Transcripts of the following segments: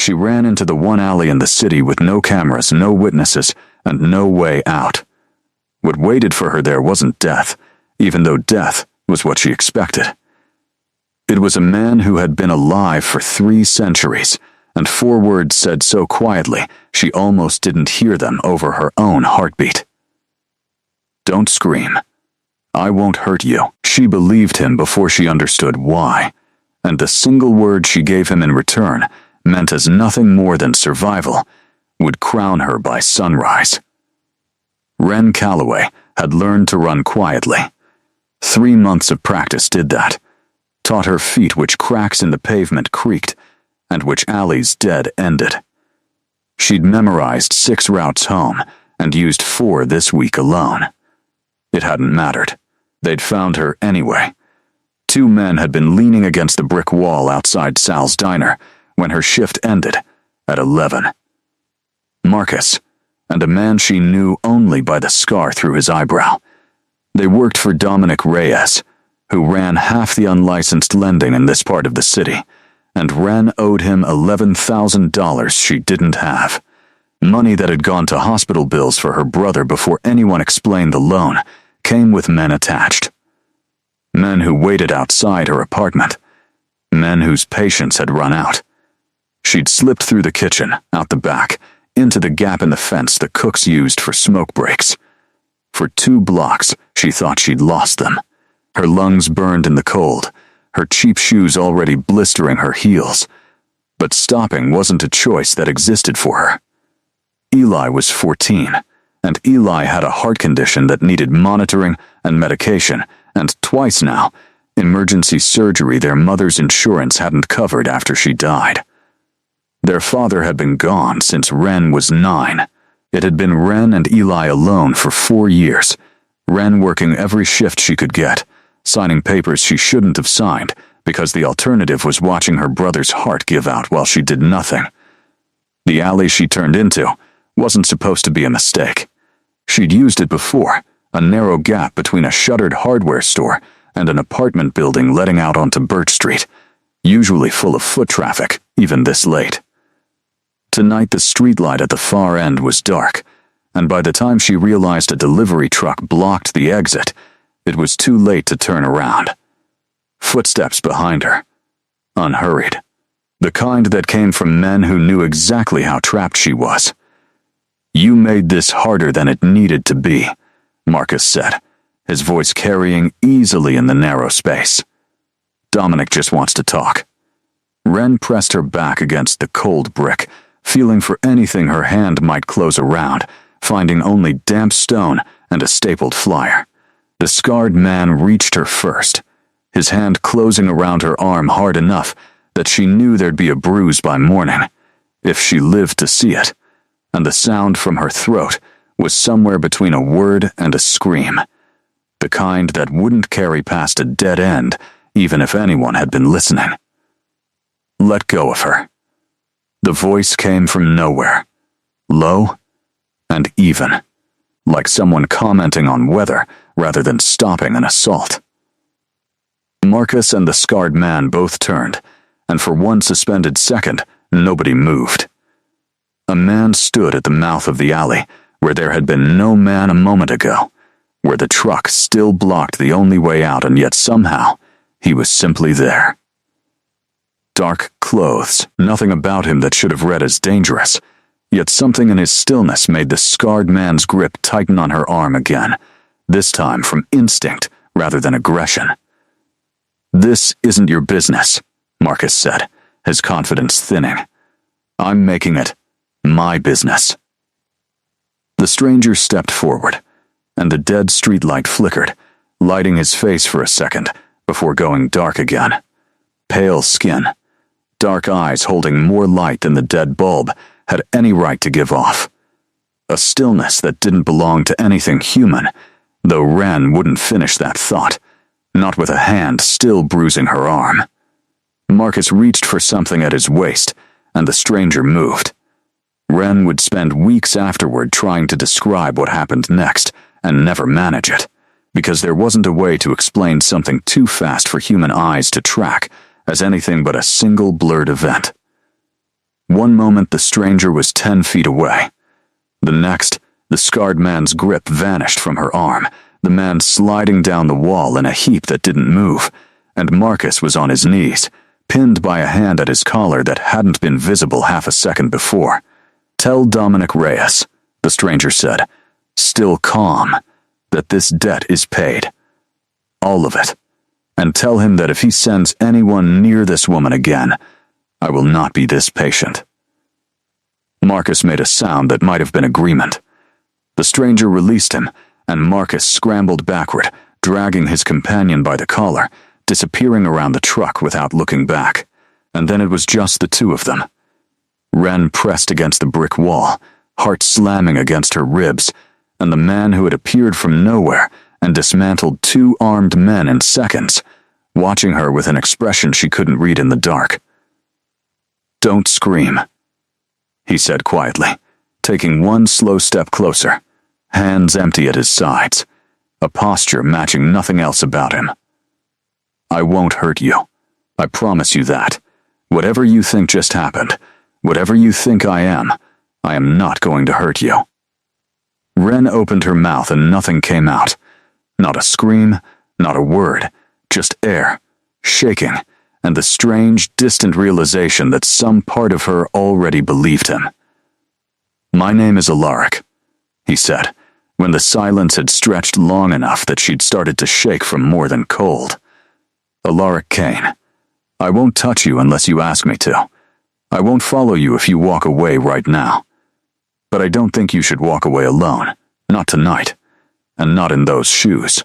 She ran into the one alley in the city with no cameras, no witnesses, and no way out. What waited for her there wasn't death, even though death was what she expected. It was a man who had been alive for 3 centuries, and 4 words said so quietly she almost didn't hear them over her own heartbeat. "Don't scream. I won't hurt you." She believed him before she understood why, and the single word she gave him in return meant as nothing more than survival would crown her by sunrise. Wren Calloway had learned to run quietly. 3 months of practice did that, taught her feet which cracks in the pavement creaked and which alleys dead ended. She'd memorized 6 routes home and used 4 this week alone. It hadn't mattered. They'd found her anyway. 2 men had been leaning against the brick wall outside Sal's diner when her shift ended at 11. Marcus, and a man she knew only by the scar through his eyebrow. They worked for Dominic Reyes, who ran half the unlicensed lending in this part of the city, and Wren owed him $11,000 she didn't have. Money that had gone to hospital bills for her brother before anyone explained the loan came with men attached. Men who waited outside her apartment. Men whose patience had run out. She'd slipped through the kitchen, out the back, into the gap in the fence the cooks used for smoke breaks. For 2 blocks, she thought she'd lost them. Her lungs burned in the cold, her cheap shoes already blistering her heels. But stopping wasn't a choice that existed for her. Eli was 14, and Eli had a heart condition that needed monitoring and medication, and twice now, emergency surgery their mother's insurance hadn't covered after she died. Their father had been gone since Wren was 9. It had been Wren and Eli alone for 4 years, Wren working every shift she could get, signing papers she shouldn't have signed because the alternative was watching her brother's heart give out while she did nothing. The alley she turned into wasn't supposed to be a mistake. She'd used it before, a narrow gap between a shuttered hardware store and an apartment building letting out onto Birch Street, usually full of foot traffic, even this late. Tonight the streetlight at the far end was dark, and by the time she realized a delivery truck blocked the exit, it was too late to turn around. Footsteps behind her. Unhurried. The kind that came from men who knew exactly how trapped she was. "You made this harder than it needed to be," Marcus said, his voice carrying easily in the narrow space. "Dominic just wants to talk." Wren pressed her back against the cold brick, feeling for anything her hand might close around, finding only damp stone and a stapled flyer. The scarred man reached her first, his hand closing around her arm hard enough that she knew there'd be a bruise by morning, if she lived to see it, and the sound from her throat was somewhere between a word and a scream, the kind that wouldn't carry past a dead end even if anyone had been listening. Let go of her. The voice came from nowhere, low and even, like someone commenting on weather rather than stopping an assault. Marcus and the scarred man both turned, and for one suspended second, nobody moved. A man stood at the mouth of the alley, where there had been no man a moment ago, where the truck still blocked the only way out, and yet somehow he was simply there. Dark clothes, nothing about him that should have read as dangerous, yet something in his stillness made the scarred man's grip tighten on her arm again, this time from instinct rather than aggression. "This isn't your business," Marcus said, his confidence thinning. "I'm making it my business." The stranger stepped forward, and the dead streetlight flickered, lighting his face for a second before going dark again. Pale skin, dark eyes holding more light than the dead bulb had any right to give off. A stillness that didn't belong to anything human, though Wren wouldn't finish that thought, not with a hand still bruising her arm. Marcus reached for something at his waist, and the stranger moved. Wren would spend weeks afterward trying to describe what happened next, and never manage it, because there wasn't a way to explain something too fast for human eyes to track as anything but a single blurred event. One moment the stranger was 10 feet away. The next, the scarred man's grip vanished from her arm, the man sliding down the wall in a heap that didn't move, and Marcus was on his knees, pinned by a hand at his collar that hadn't been visible half a second before. "Tell Dominic Reyes," the stranger said, still calm, "that this debt is paid. All of it. And tell him that if he sends anyone near this woman again, I will not be this patient." Marcus made a sound that might have been agreement. The stranger released him, and Marcus scrambled backward, dragging his companion by the collar, disappearing around the truck without looking back. And then it was just the two of them. Wren pressed against the brick wall, heart slamming against her ribs, and the man who had appeared from nowhere and dismantled two armed men in seconds, watching her with an expression she couldn't read in the dark. "Don't scream," he said quietly, taking one slow step closer, hands empty at his sides, a posture matching nothing else about him. "I won't hurt you. I promise you that. Whatever you think just happened, whatever you think I am not going to hurt you." Wren opened her mouth and nothing came out. Not a scream, not a word, just air, shaking, and the strange, distant realization that some part of her already believed him. "My name is Alaric," he said, when the silence had stretched long enough that she'd started to shake from more than cold. "Alaric Kane. I won't touch you unless you ask me to. I won't follow you if you walk away right now. But I don't think you should walk away alone, not tonight, and not in those shoes."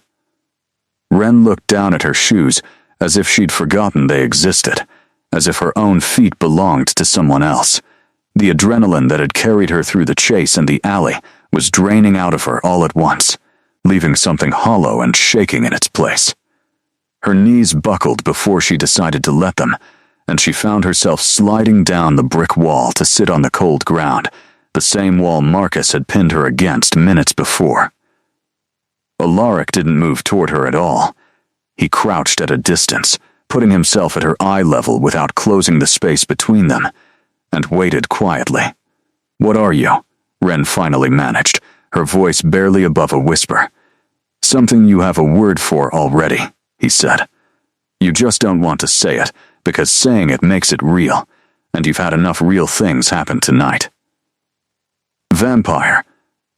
Wren looked down at her shoes as if she'd forgotten they existed, as if her own feet belonged to someone else. The adrenaline that had carried her through the chase and the alley was draining out of her all at once, leaving something hollow and shaking in its place. Her knees buckled before she decided to let them, and she found herself sliding down the brick wall to sit on the cold ground, the same wall Marcus had pinned her against minutes before. Alaric didn't move toward her at all. He crouched at a distance, putting himself at her eye level without closing the space between them, and waited quietly. "What are you?" Wren finally managed, her voice barely above a whisper. "Something you have a word for already," he said. "You just don't want to say it, because saying it makes it real, and you've had enough real things happen tonight." "Vampire."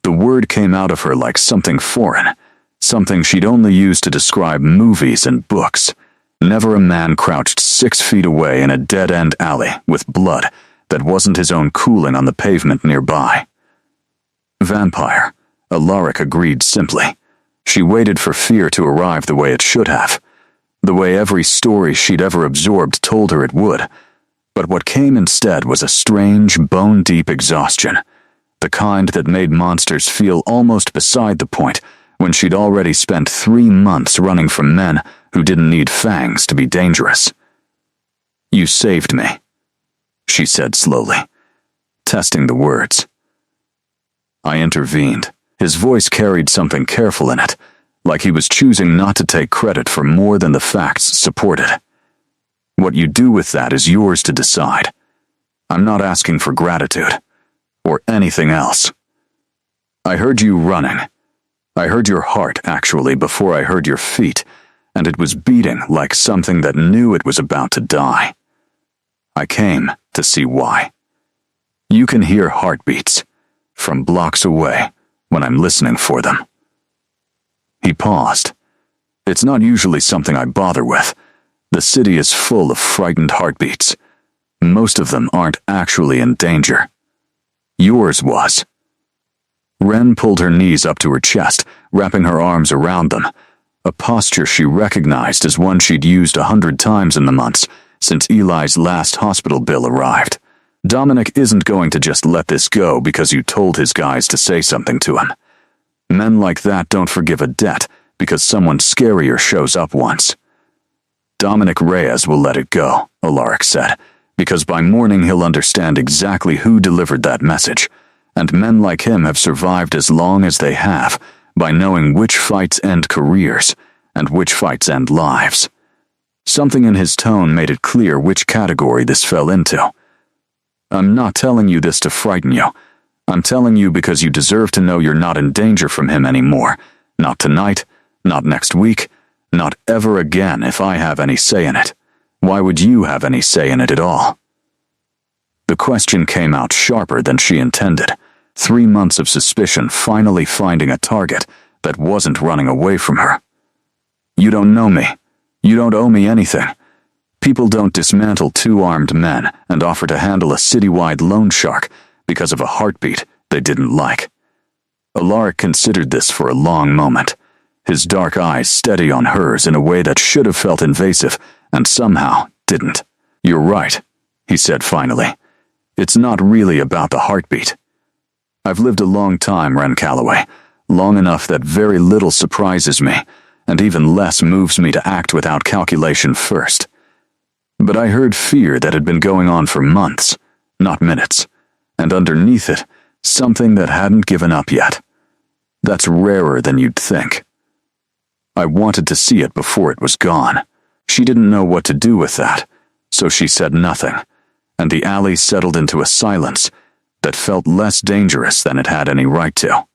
The word came out of her like something foreign, something she'd only used to describe movies and books. Never a man crouched 6 feet away in a dead-end alley with blood that wasn't his own cooling on the pavement nearby. "Vampire," Alaric agreed simply. She waited for fear to arrive the way it should have, the way every story she'd ever absorbed told her it would. But what came instead was a strange, bone-deep exhaustion, the kind that made monsters feel almost beside the point when she'd already spent 3 months running from men who didn't need fangs to be dangerous. "You saved me," she said slowly, testing the words. "I intervened." His voice carried something careful in it, like he was choosing not to take credit for more than the facts supported. "What you do with that is yours to decide. I'm not asking for gratitude, or anything else. I heard you running. I heard your heart, actually, before I heard your feet, and it was beating like something that knew it was about to die. I came to see why. You can hear heartbeats from blocks away when I'm listening for them." He paused. "It's not usually something I bother with. The city is full of frightened heartbeats. Most of them aren't actually in danger. Yours was." Wren pulled her knees up to her chest, wrapping her arms around them, a posture she recognized as one she'd used 100 times in the months since Eli's last hospital bill arrived. Dominic isn't going to just let this go because you told his guys to say something to him. Men like that don't forgive a debt because someone scarier shows up once. "Dominic Reyes will let it go," Alaric said, "because by morning he'll understand exactly who delivered that message, and men like him have survived as long as they have by knowing which fights end careers and which fights end lives." Something in his tone made it clear which category this fell into. I'm not telling you this to frighten you. I'm telling you because you deserve to know you're not in danger from him anymore. Not tonight, not next week, not ever again if I have any say in it. Why would you have any say in it at all? The question came out sharper than she intended. 3 months of suspicion finally finding a target that wasn't running away from her. You don't know me. You don't owe me anything. People don't dismantle 2 armed men and offer to handle a citywide loan shark because of a heartbeat they didn't like. Alaric considered this for a long moment, his dark eyes steady on hers in a way that should have felt invasive and somehow didn't. You're right, he said finally. It's not really about the heartbeat. I've lived a long time, Ren Calloway, long enough that very little surprises me, and even less moves me to act without calculation first. But I heard fear that had been going on for months, not minutes, and underneath it, something that hadn't given up yet. That's rarer than you'd think. I wanted to see it before it was gone. She didn't know what to do with that, so she said nothing, and the alley settled into a silence that felt less dangerous than it had any right to.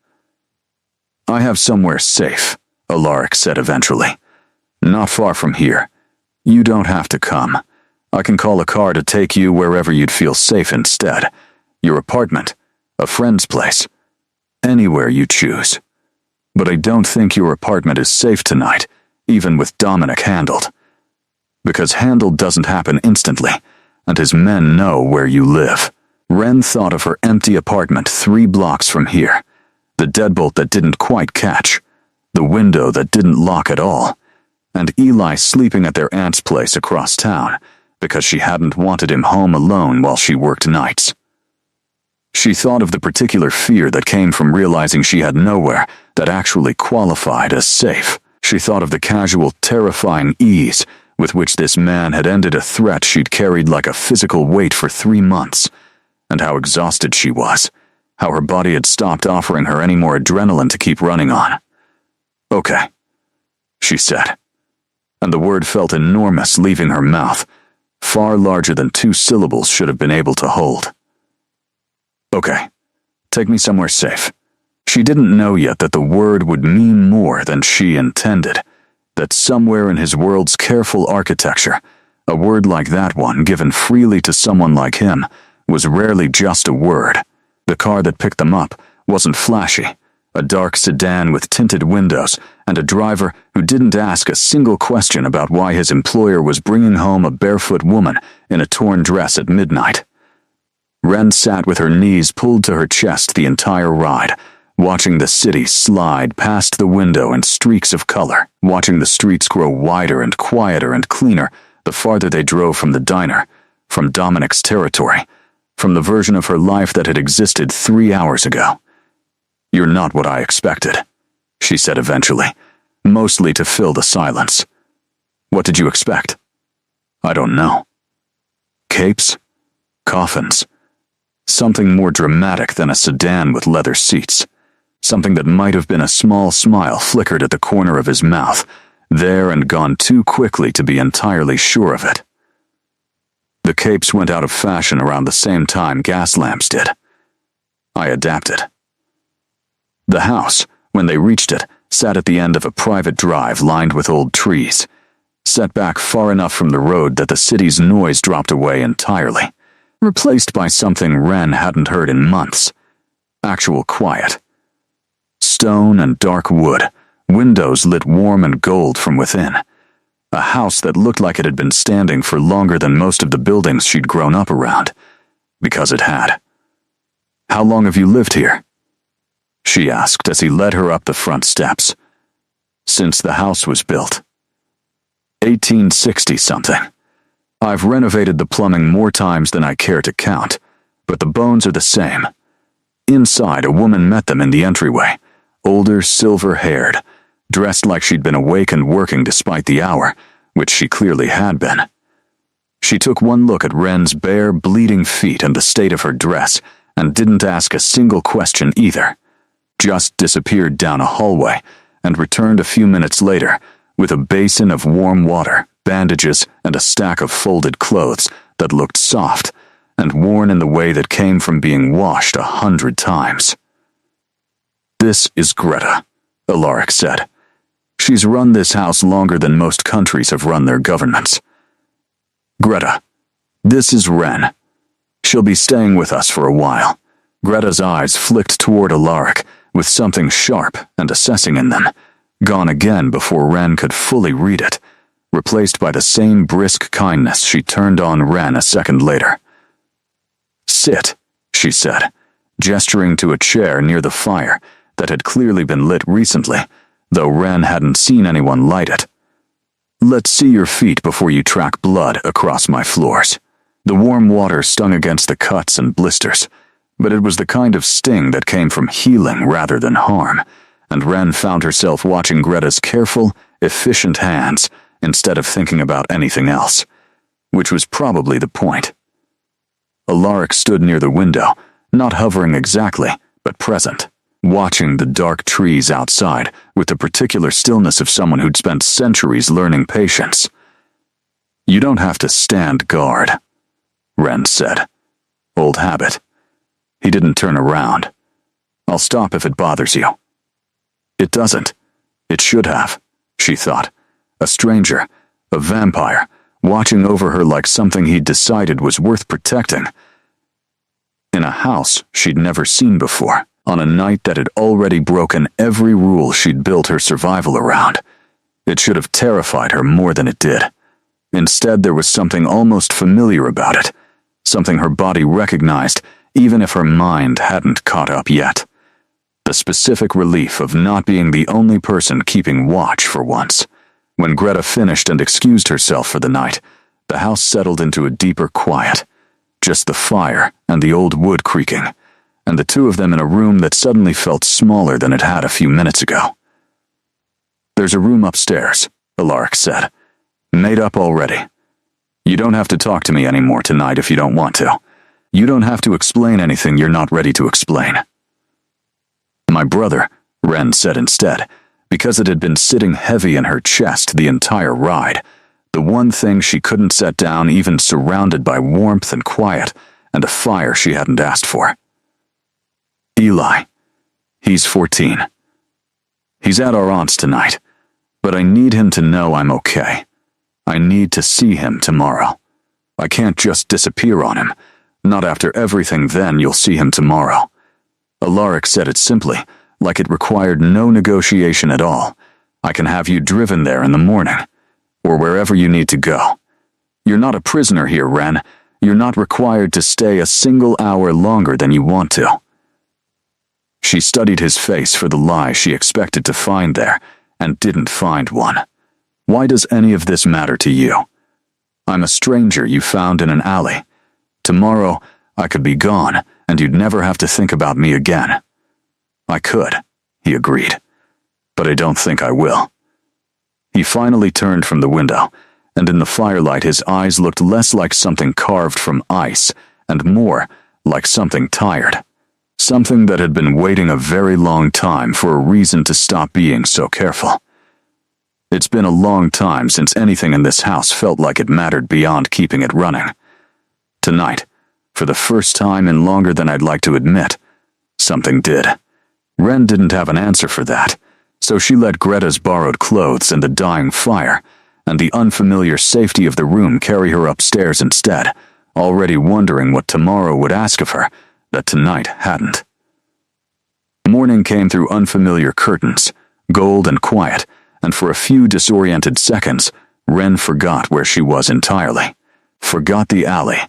I have somewhere safe, Alaric said eventually. Not far from here. You don't have to come. I can call a car to take you wherever you'd feel safe instead. Your apartment, a friend's place, anywhere you choose. But I don't think your apartment is safe tonight, even with Dominic handled. Because handled doesn't happen instantly, and his men know where you live. Ren thought of her empty apartment 3 blocks from here, the deadbolt that didn't quite catch, the window that didn't lock at all, and Eli sleeping at their aunt's place across town because she hadn't wanted him home alone while she worked nights. She thought of the particular fear that came from realizing she had nowhere that actually qualified as safe. She thought of the casual, terrifying ease with which this man had ended a threat she'd carried like a physical weight for 3 months, and how exhausted she was, how her body had stopped offering her any more adrenaline to keep running on. Okay, she said, and the word felt enormous leaving her mouth, far larger than 2 syllables should have been able to hold. Okay, take me somewhere safe. She didn't know yet that the word would mean more than she intended, that somewhere in his world's careful architecture, a word like that one given freely to someone like him was rarely just a word. The car that picked them up wasn't flashy, a dark sedan with tinted windows and a driver who didn't ask a single question about why his employer was bringing home a barefoot woman in a torn dress at midnight. Ren sat with her knees pulled to her chest the entire ride, watching the city slide past the window in streaks of color, watching the streets grow wider and quieter and cleaner the farther they drove from the diner, from Dominic's territory, from the version of her life that had existed 3 hours ago. You're not what I expected, she said eventually, mostly to fill the silence. What did you expect? I don't know. Capes? Coffins? Something more dramatic than a sedan with leather seats. Something that might have been a small smile flickered at the corner of his mouth, there and gone too quickly to be entirely sure of it. The capes went out of fashion around the same time gas lamps did. I adapted. The house, when they reached it, sat at the end of a private drive lined with old trees, set back far enough from the road that the city's noise dropped away entirely, replaced by something Ren hadn't heard in months. Actual quiet. Stone and dark wood, windows lit warm and gold from within. A house that looked like it had been standing for longer than most of the buildings she'd grown up around, because it had. How long have you lived here? She asked as he led her up the front steps. Since the house was built. 1860-something. I've renovated the plumbing more times than I care to count, but the bones are the same. Inside, a woman met them in the entryway, older, silver-haired, dressed like she'd been awake and working despite the hour, which she clearly had been. She took one look at Ren's bare, bleeding feet and the state of her dress, and didn't ask a single question either. Just disappeared down a hallway, and returned a few minutes later with a basin of warm water, bandages, and a stack of folded clothes that looked soft, and worn in the way that came from being washed 100 times. "This is Greta," Alaric said. "She's run this house longer than most countries have run their governments. Greta, this is Ren. She'll be staying with us for a while." Greta's eyes flicked toward Alaric, with something sharp and assessing in them, gone again before Ren could fully read it, replaced by the same brisk kindness she turned on Ren a second later. "Sit," she said, gesturing to a chair near the fire that had clearly been lit recently, though Ren hadn't seen anyone light it. "Let's see your feet before you track blood across my floors." The warm water stung against the cuts and blisters, but it was the kind of sting that came from healing rather than harm, and Ren found herself watching Greta's careful, efficient hands instead of thinking about anything else, which was probably the point. Alaric stood near the window, not hovering exactly, but present, watching the dark trees outside with the particular stillness of someone who'd spent centuries learning patience. "You don't have to stand guard," Ren said. "Old habit." He didn't turn around. "I'll stop if it bothers you." It doesn't. It should have, she thought. A stranger, a vampire, watching over her like something he'd decided was worth protecting. In a house she'd never seen before, on a night that had already broken every rule she'd built her survival around. It should have terrified her more than it did. Instead, there was something almost familiar about it, something her body recognized, even if her mind hadn't caught up yet. The specific relief of not being the only person keeping watch for once. When Greta finished and excused herself for the night, the house settled into a deeper quiet. Just the fire and the old wood creaking, and the two of them in a room that suddenly felt smaller than it had a few minutes ago. "There's a room upstairs," Alaric said. "Made up already. You don't have to talk to me anymore tonight if you don't want to. You don't have to explain anything you're not ready to explain." "My brother," Ren said instead, because it had been sitting heavy in her chest the entire ride, the one thing she couldn't set down even surrounded by warmth and quiet and a fire she hadn't asked for. "Eli. He's 14. He's at our aunt's tonight, but I need him to know I'm okay. I need to see him tomorrow. I can't just disappear on him. Not after everything, then you'll see him tomorrow." Alaric said it simply, like it required no negotiation at all. "I can have you driven there in the morning, or wherever you need to go. You're not a prisoner here, Ren. You're not required to stay a single hour longer than you want to." She studied his face for the lie she expected to find there, and didn't find one. "Why does any of this matter to you? I'm a stranger you found in an alley. Tomorrow, I could be gone, and you'd never have to think about me again." "I could," he agreed, "but I don't think I will." He finally turned from the window, and in the firelight his eyes looked less like something carved from ice, and more like something tired. Something that had been waiting a very long time for a reason to stop being so careful. It's been a long time since anything in this house felt like it mattered beyond keeping it running. Tonight, for the first time in longer than I'd like to admit, something did. Ren didn't have an answer for that, so she let Greta's borrowed clothes and the dying fire, and the unfamiliar safety of the room carry her upstairs instead, already wondering what tomorrow would ask of her that tonight hadn't. Morning came through unfamiliar curtains, gold and quiet, and for a few disoriented seconds, Ren forgot where she was entirely. Forgot the alley,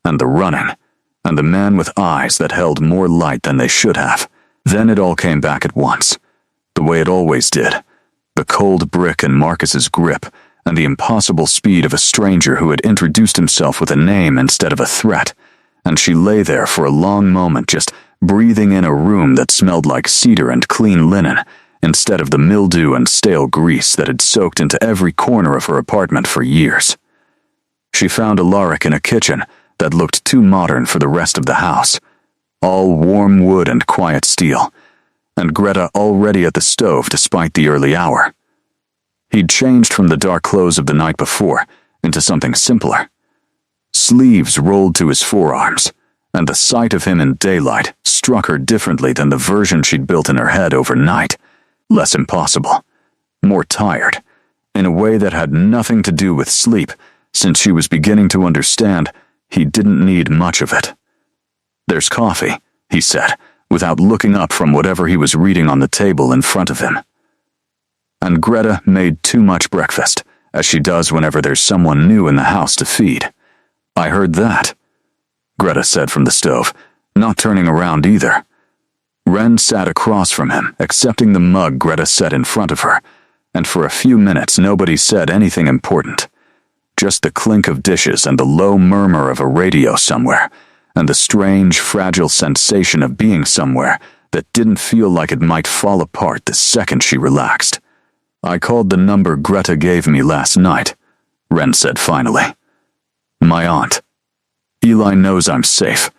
and the running, and the man with eyes that held more light than they should have. Then it all came back at once, the way it always did. The cold brick in Marcus's grip, and the impossible speed of a stranger who had introduced himself with a name instead of a threat, and she lay there for a long moment just breathing in a room that smelled like cedar and clean linen, instead of the mildew and stale grease that had soaked into every corner of her apartment for years. She found Alaric in a kitchen that looked too modern for the rest of the house, all warm wood and quiet steel, and Greta already at the stove despite the early hour. He'd changed from the dark clothes of the night before into something simpler. Sleeves rolled to his forearms, and the sight of him in daylight struck her differently than the version she'd built in her head overnight. Less impossible, more tired, in a way that had nothing to do with sleep, since she was beginning to understand he didn't need much of it. "There's coffee," he said, without looking up from whatever he was reading on the table in front of him. And Greta made too much breakfast, as she does whenever there's someone new in the house to feed. "I heard that," Greta said from the stove, not turning around either. Wren sat across from him, accepting the mug Greta set in front of her, and for a few minutes nobody said anything important. Just the clink of dishes and the low murmur of a radio somewhere, and the strange, fragile sensation of being somewhere that didn't feel like it might fall apart the second she relaxed. "I called the number Greta gave me last night," Wren said finally. "My aunt. Eli knows I'm safe.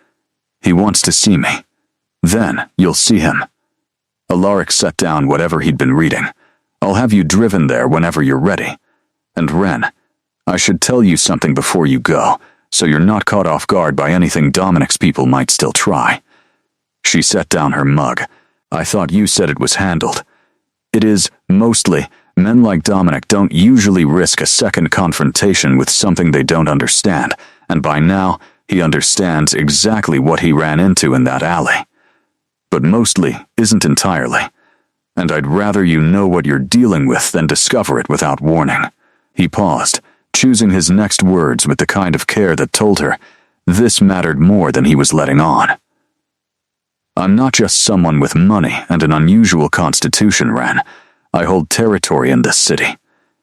He wants to see me. Then you'll see him." Alaric set down whatever he'd been reading. "I'll have you driven there whenever you're ready. And Wren, I should tell you something before you go, so you're not caught off guard by anything Dominic's people might still try." She set down her mug. "I thought you said it was handled. It is, mostly. Men like Dominic don't usually risk a second confrontation with something they don't understand, and by now, he understands exactly what he ran into in that alley. But mostly isn't entirely. And I'd rather you know what you're dealing with than discover it without warning." He paused, choosing his next words with the kind of care that told her this mattered more than he was letting on. "I'm not just someone with money and an unusual constitution, Wren. I hold territory in this city.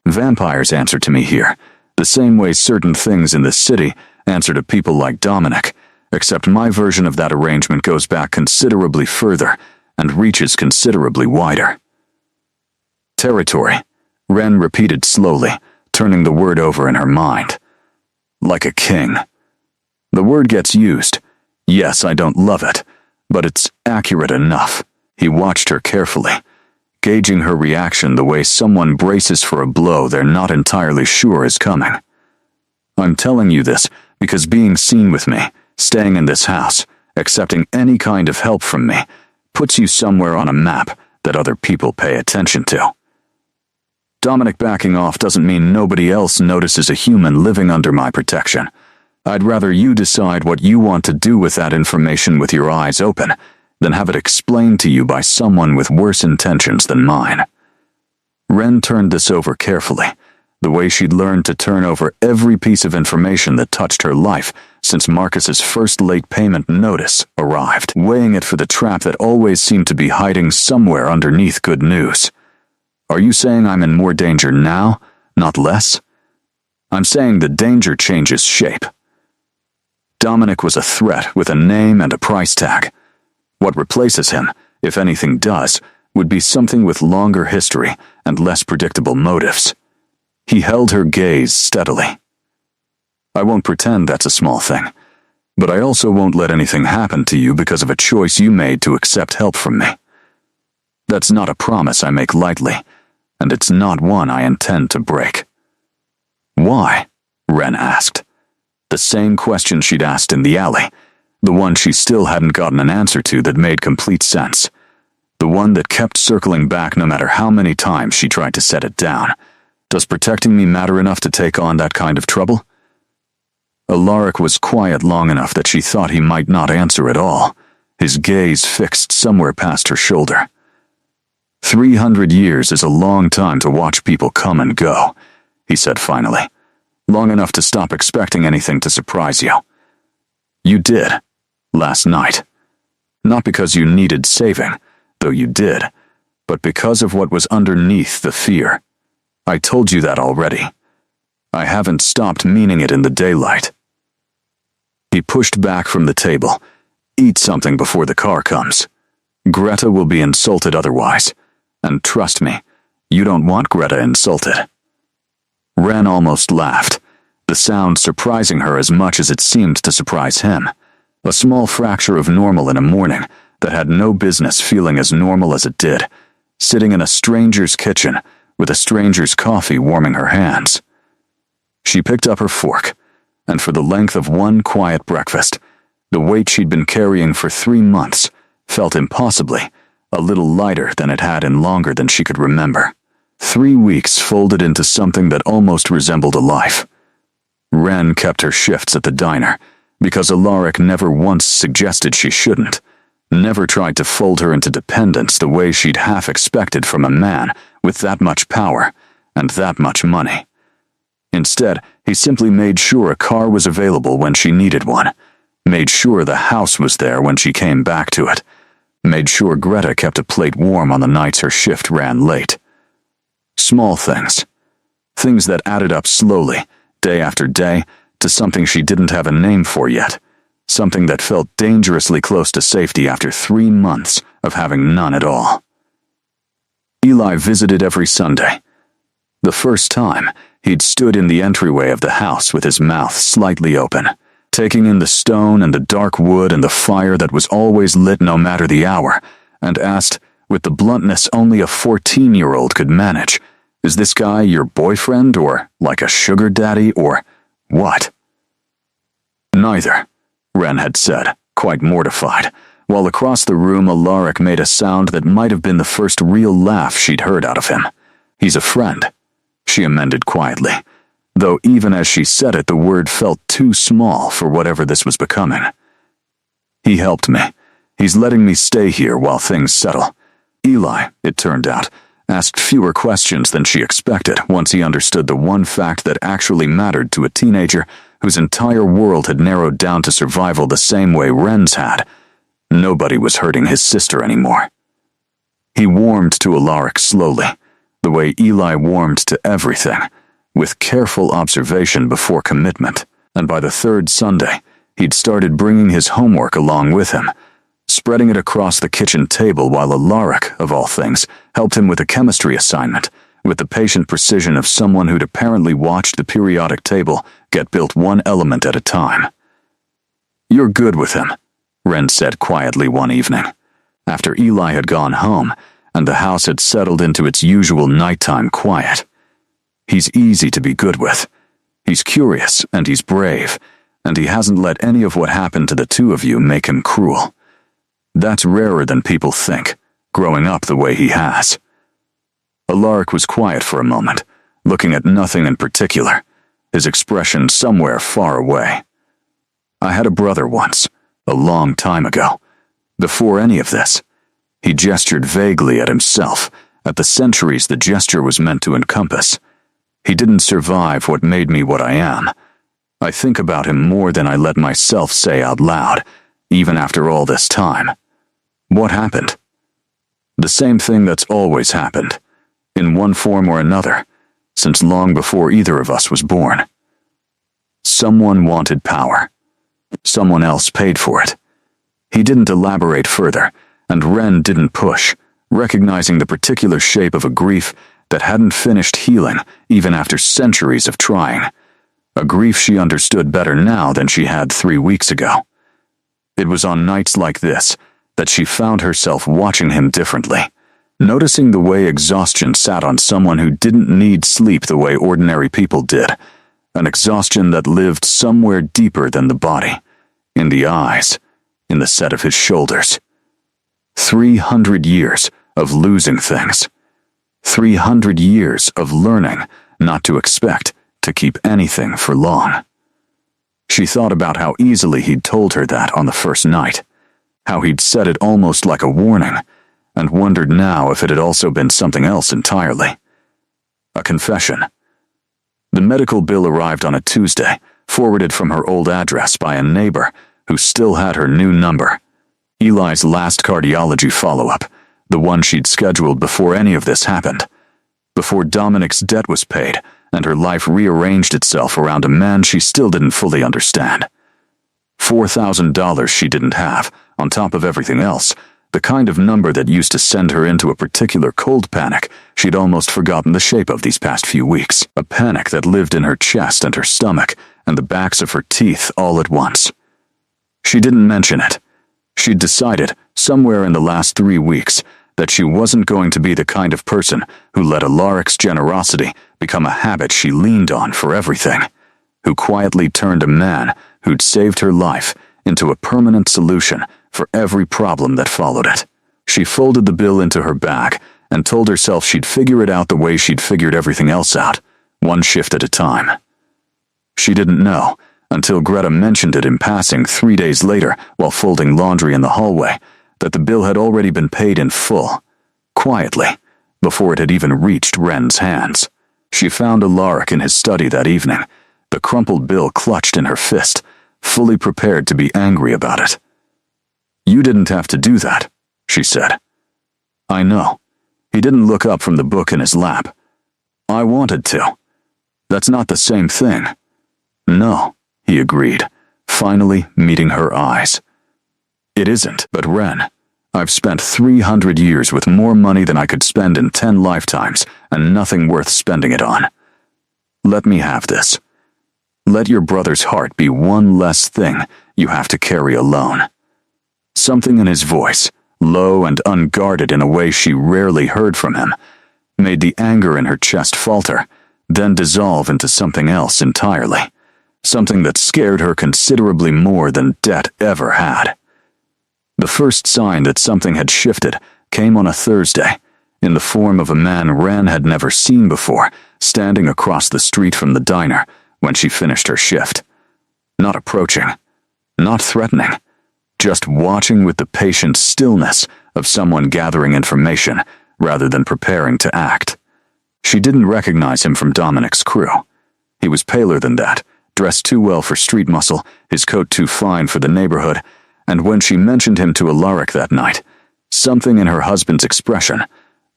Vampires answer to me here, the same way certain things in this city answer to people like Dominic, except my version of that arrangement goes back considerably further and reaches considerably wider." "Territory," Wren repeated slowly, turning the word over in her mind. "Like a king. The word gets used. Yes, I don't love it, but it's accurate enough." He watched her carefully, gauging her reaction the way someone braces for a blow they're not entirely sure is coming. "I'm telling you this because being seen with me, staying in this house, accepting any kind of help from me, puts you somewhere on a map that other people pay attention to. Dominic backing off doesn't mean nobody else notices a human living under my protection. I'd rather you decide what you want to do with that information with your eyes open than have it explained to you by someone with worse intentions than mine." Wren turned this over carefully, the way she'd learned to turn over every piece of information that touched her life since Marcus's first late payment notice arrived, weighing it for the trap that always seemed to be hiding somewhere underneath good news. "Are you saying I'm in more danger now, not less? I'm saying the danger changes shape. Dominic was a threat with a name and a price tag. What replaces him, if anything does, would be something with longer history and less predictable motives." He held her gaze steadily. "I won't pretend that's a small thing, but I also won't let anything happen to you because of a choice you made to accept help from me. That's not a promise I make lightly, and it's not one I intend to break." "Why?" Wren asked. The same question she'd asked in the alley, the one she still hadn't gotten an answer to that made complete sense, the one that kept circling back no matter how many times she tried to set it down. "Does protecting me matter enough to take on that kind of trouble?" Alaric was quiet long enough that she thought he might not answer at all, his gaze fixed somewhere past her shoulder. 300 years is a long time to watch people come and go, he said finally. Long enough to stop expecting anything to surprise you. You did, last night. Not because you needed saving, though you did, but because of what was underneath the fear. I told you that already. I haven't stopped meaning it in the daylight." He pushed back from the table. "Eat something before the car comes. Greta will be insulted otherwise. And trust me, you don't want Greta insulted." Wren almost laughed, the sound surprising her as much as it seemed to surprise him. A small fracture of normal in a morning that had no business feeling as normal as it did, sitting in a stranger's kitchen with a stranger's coffee warming her hands. She picked up her fork, and for the length of one quiet breakfast, the weight she'd been carrying for 3 months felt impossibly a little lighter than it had in longer than she could remember. 3 weeks folded into something that almost resembled a life. Wren kept her shifts at the diner because Alaric never once suggested she shouldn't, never tried to fold her into dependence the way she'd half expected from a man with that much power and that much money. Instead, he simply made sure a car was available when she needed one, made sure the house was there when she came back to it, made sure Greta kept a plate warm on the nights her shift ran late. Small things. Things that added up slowly, day after day, to something she didn't have a name for yet, something that felt dangerously close to safety after 3 months of having none at all. Eli visited every Sunday. The first time, he'd stood in the entryway of the house with his mouth slightly open, taking in the stone and the dark wood and the fire that was always lit no matter the hour, and asked, with the bluntness only a 14-year-old could manage, "Is this guy your boyfriend, or like a sugar daddy, or what?" "Neither," Wren had said, quite mortified, while across the room Alaric made a sound that might have been the first real laugh she'd heard out of him. "He's a friend," she amended quietly, though even as she said it the word felt too small for whatever this was becoming. "He helped me. He's letting me stay here while things settle." Eli, it turned out, asked fewer questions than she expected once he understood the one fact that actually mattered to a teenager whose entire world had narrowed down to survival the same way Wren's had. Nobody was hurting his sister anymore. He warmed to Alaric slowly, the way Eli warmed to everything, with careful observation before commitment, and by the 3rd Sunday, he'd started bringing his homework along with him, spreading it across the kitchen table while Alaric, of all things, helped him with a chemistry assignment, with the patient precision of someone who'd apparently watched the periodic table get built one element at a time. "You're good with him," Wren said quietly one evening, after Eli had gone home and the house had settled into its usual nighttime quiet. "He's easy to be good with. He's curious and he's brave, and he hasn't let any of what happened to the two of you make him cruel. That's rarer than people think, growing up the way he has." Alaric was quiet for a moment, looking at nothing in particular, his expression somewhere far away. "I had a brother once, a long time ago, before any of this." He gestured vaguely at himself, at the centuries the gesture was meant to encompass. "He didn't survive what made me what I am. I think about him more than I let myself say out loud, even after all this time." "What happened?" "The same thing that's always happened, in one form or another, since long before either of us was born. Someone wanted power. Someone else paid for it." He didn't elaborate further, and Wren didn't push, recognizing the particular shape of a grief that hadn't finished healing even after centuries of trying, a grief she understood better now than she had 3 weeks ago. It was on nights like this that she found herself watching him differently, noticing the way exhaustion sat on someone who didn't need sleep the way ordinary people did, an exhaustion that lived somewhere deeper than the body, in the eyes, in the set of his shoulders. 300 years of losing things. 300 years of learning not to expect to keep anything for long. She thought about how easily he'd told her that on the first night, how he'd said it almost like a warning, and wondered now if it had also been something else entirely. A confession. The medical bill arrived on a Tuesday, forwarded from her old address by a neighbor who still had her new number. Eli's last cardiology follow-up, the one she'd scheduled before any of this happened, before Dominic's debt was paid and her life rearranged itself around a man she still didn't fully understand. $4,000 she didn't have, on top of everything else, the kind of number that used to send her into a particular cold panic she'd almost forgotten the shape of these past few weeks, a panic that lived in her chest and her stomach and the backs of her teeth all at once. She didn't mention it. She'd decided, somewhere in the last 3 weeks, that she wasn't going to be the kind of person who let Alaric's generosity become a habit she leaned on for everything, who quietly turned a man who'd saved her life into a permanent solution for every problem that followed it. She folded the bill into her bag and told herself she'd figure it out the way she'd figured everything else out, one shift at a time. She didn't know, until Greta mentioned it in passing 3 days later while folding laundry in the hallway, that the bill had already been paid in full, quietly, before it had even reached Wren's hands. She found Alaric in his study that evening, the crumpled bill clutched in her fist, fully prepared to be angry about it. "You didn't have to do that," she said. "I know." He didn't look up from the book in his lap. "I wanted to. That's not the same thing." "No," he agreed, finally meeting her eyes. "It isn't, but Wren, I've spent 300 years with more money than I could spend in 10 lifetimes, and nothing worth spending it on. Let me have this. Let your brother's heart be one less thing you have to carry alone." Something in his voice, low and unguarded in a way she rarely heard from him, made the anger in her chest falter, then dissolve into something else entirely, something that scared her considerably more than debt ever had. The first sign that something had shifted came on a Thursday, in the form of a man Wren had never seen before, standing across the street from the diner when she finished her shift. Not approaching, not threatening, just watching with the patient stillness of someone gathering information rather than preparing to act. She didn't recognize him from Dominic's crew. He was paler than that, dressed too well for street muscle, his coat too fine for the neighborhood, and when she mentioned him to Alaric that night, something in her husband's expression—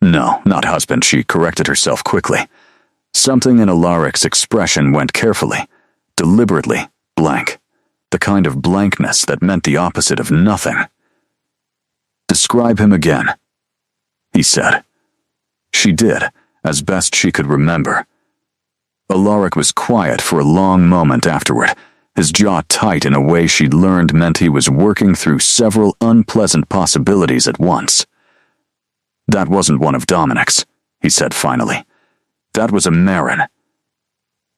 no, not husband, she corrected herself quickly. Something in Alaric's expression went carefully, deliberately blank, the kind of blankness that meant the opposite of nothing. "Describe him again," he said. She did, as best she could remember. Alaric was quiet for a long moment afterward, his jaw tight in a way she'd learned meant he was working through several unpleasant possibilities at once. "That wasn't one of Dominic's," he said finally. "That was a Marin."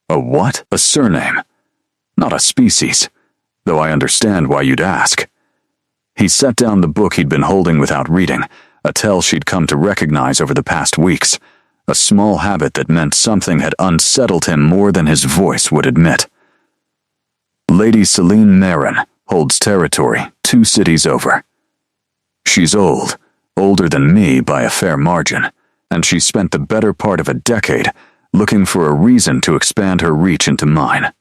"A what?" "A surname. Not a species, though I understand why you'd ask." He set down the book he'd been holding without reading, a tell she'd come to recognize over the past weeks, a small habit that meant something had unsettled him more than his voice would admit. "Lady Celine Marin holds territory 2 cities over. She's old, older than me by a fair margin, and she spent the better part of a decade looking for a reason to expand her reach into mine.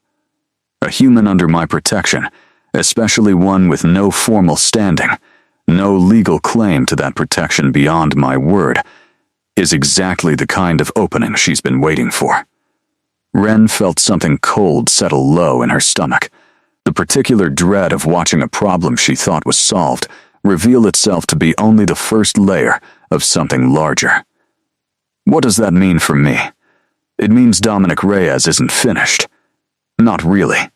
A human under my protection, especially one with no formal standing, no legal claim to that protection beyond my word, is exactly the kind of opening she's been waiting for." Wren felt something cold settle low in her stomach. The particular dread of watching a problem she thought was solved reveal itself to be only the first layer of something larger. "What does that mean for me?" "It means Dominic Reyes isn't finished. Not really.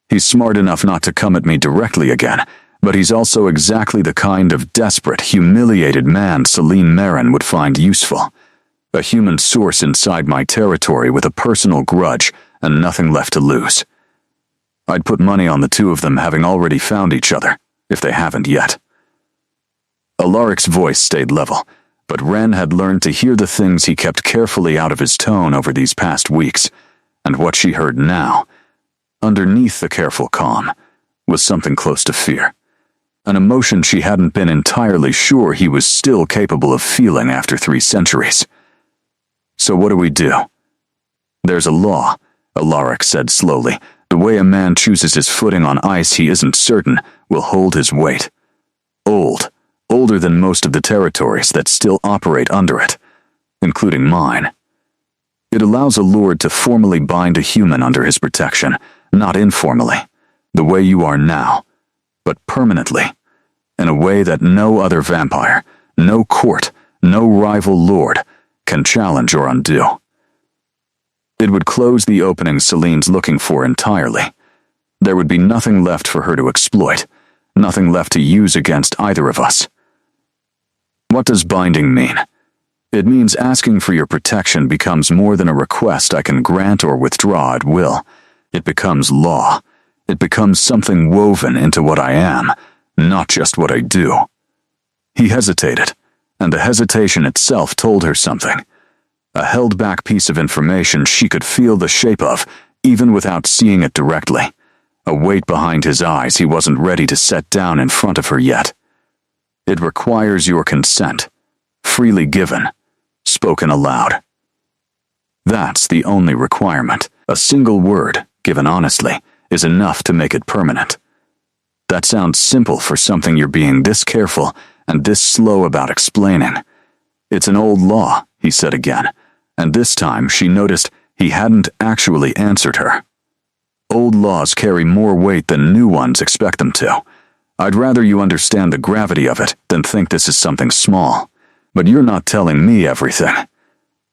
He's smart enough not to come at me directly again, but he's also exactly the kind of desperate, humiliated man Celine Marin would find useful. A human source inside my territory with a personal grudge and nothing left to lose. I'd put money on the two of them having already found each other, if they haven't yet." Alaric's voice stayed level, but Wren had learned to hear the things he kept carefully out of his tone over these past weeks, and what she heard now, underneath the careful calm, was something close to fear. An emotion she hadn't been entirely sure he was still capable of feeling after 3 centuries. "So what do we do?" "There's a law," Alaric said slowly. "The way a man chooses his footing on ice he isn't certain will hold his weight. Older than most of the territories that still operate under it, including mine. It allows a lord to formally bind a human under his protection, not informally, the way you are now, but permanently, in a way that no other vampire, no court, no rival lord can challenge or undo. It would close the opening Celine's looking for entirely. There would be nothing left for her to exploit, nothing left to use against either of us. What does binding mean? It means asking for your protection becomes more than a request I can grant or withdraw at will. It becomes law. It becomes something woven into what I am, not just what I do. He hesitated, and the hesitation itself told her something. A held-back piece of information she could feel the shape of, even without seeing it directly. A weight behind his eyes he wasn't ready to set down in front of her yet. It requires your consent, freely given, spoken aloud. That's the only requirement. A single word, given honestly, is enough to make it permanent. That sounds simple for something you're being this careful and this slow about explaining. It's an old law, he said again, and this time she noticed he hadn't actually answered her. Old laws carry more weight than new ones expect them to. I'd rather you understand the gravity of it than think this is something small. But you're not telling me everything.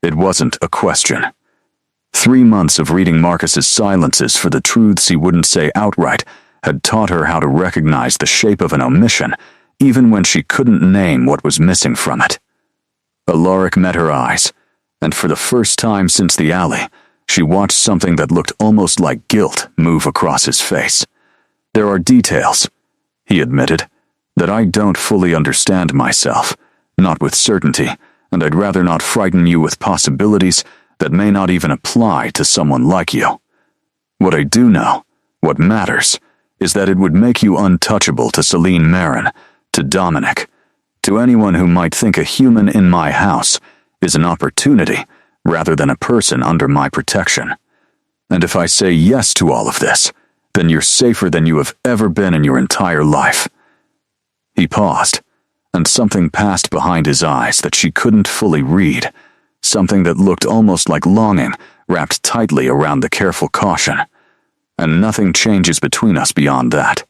It wasn't a question. 3 months of reading Marcus's silences for the truths he wouldn't say outright had taught her how to recognize the shape of an omission, even when she couldn't name what was missing from it. Alaric met her eyes, and for the first time since the alley, she watched something that looked almost like guilt move across his face. There are details, he admitted, that I don't fully understand myself, not with certainty, and I'd rather not frighten you with possibilities that may not even apply to someone like you. What I do know, what matters, is that it would make you untouchable to Celine Marin, to Dominic, to anyone who might think a human in my house is an opportunity rather than a person under my protection. And if I say yes to all of this, then you're safer than you have ever been in your entire life. He paused, and something passed behind his eyes that she couldn't fully read, something that looked almost like longing wrapped tightly around the careful caution. And nothing changes between us beyond that.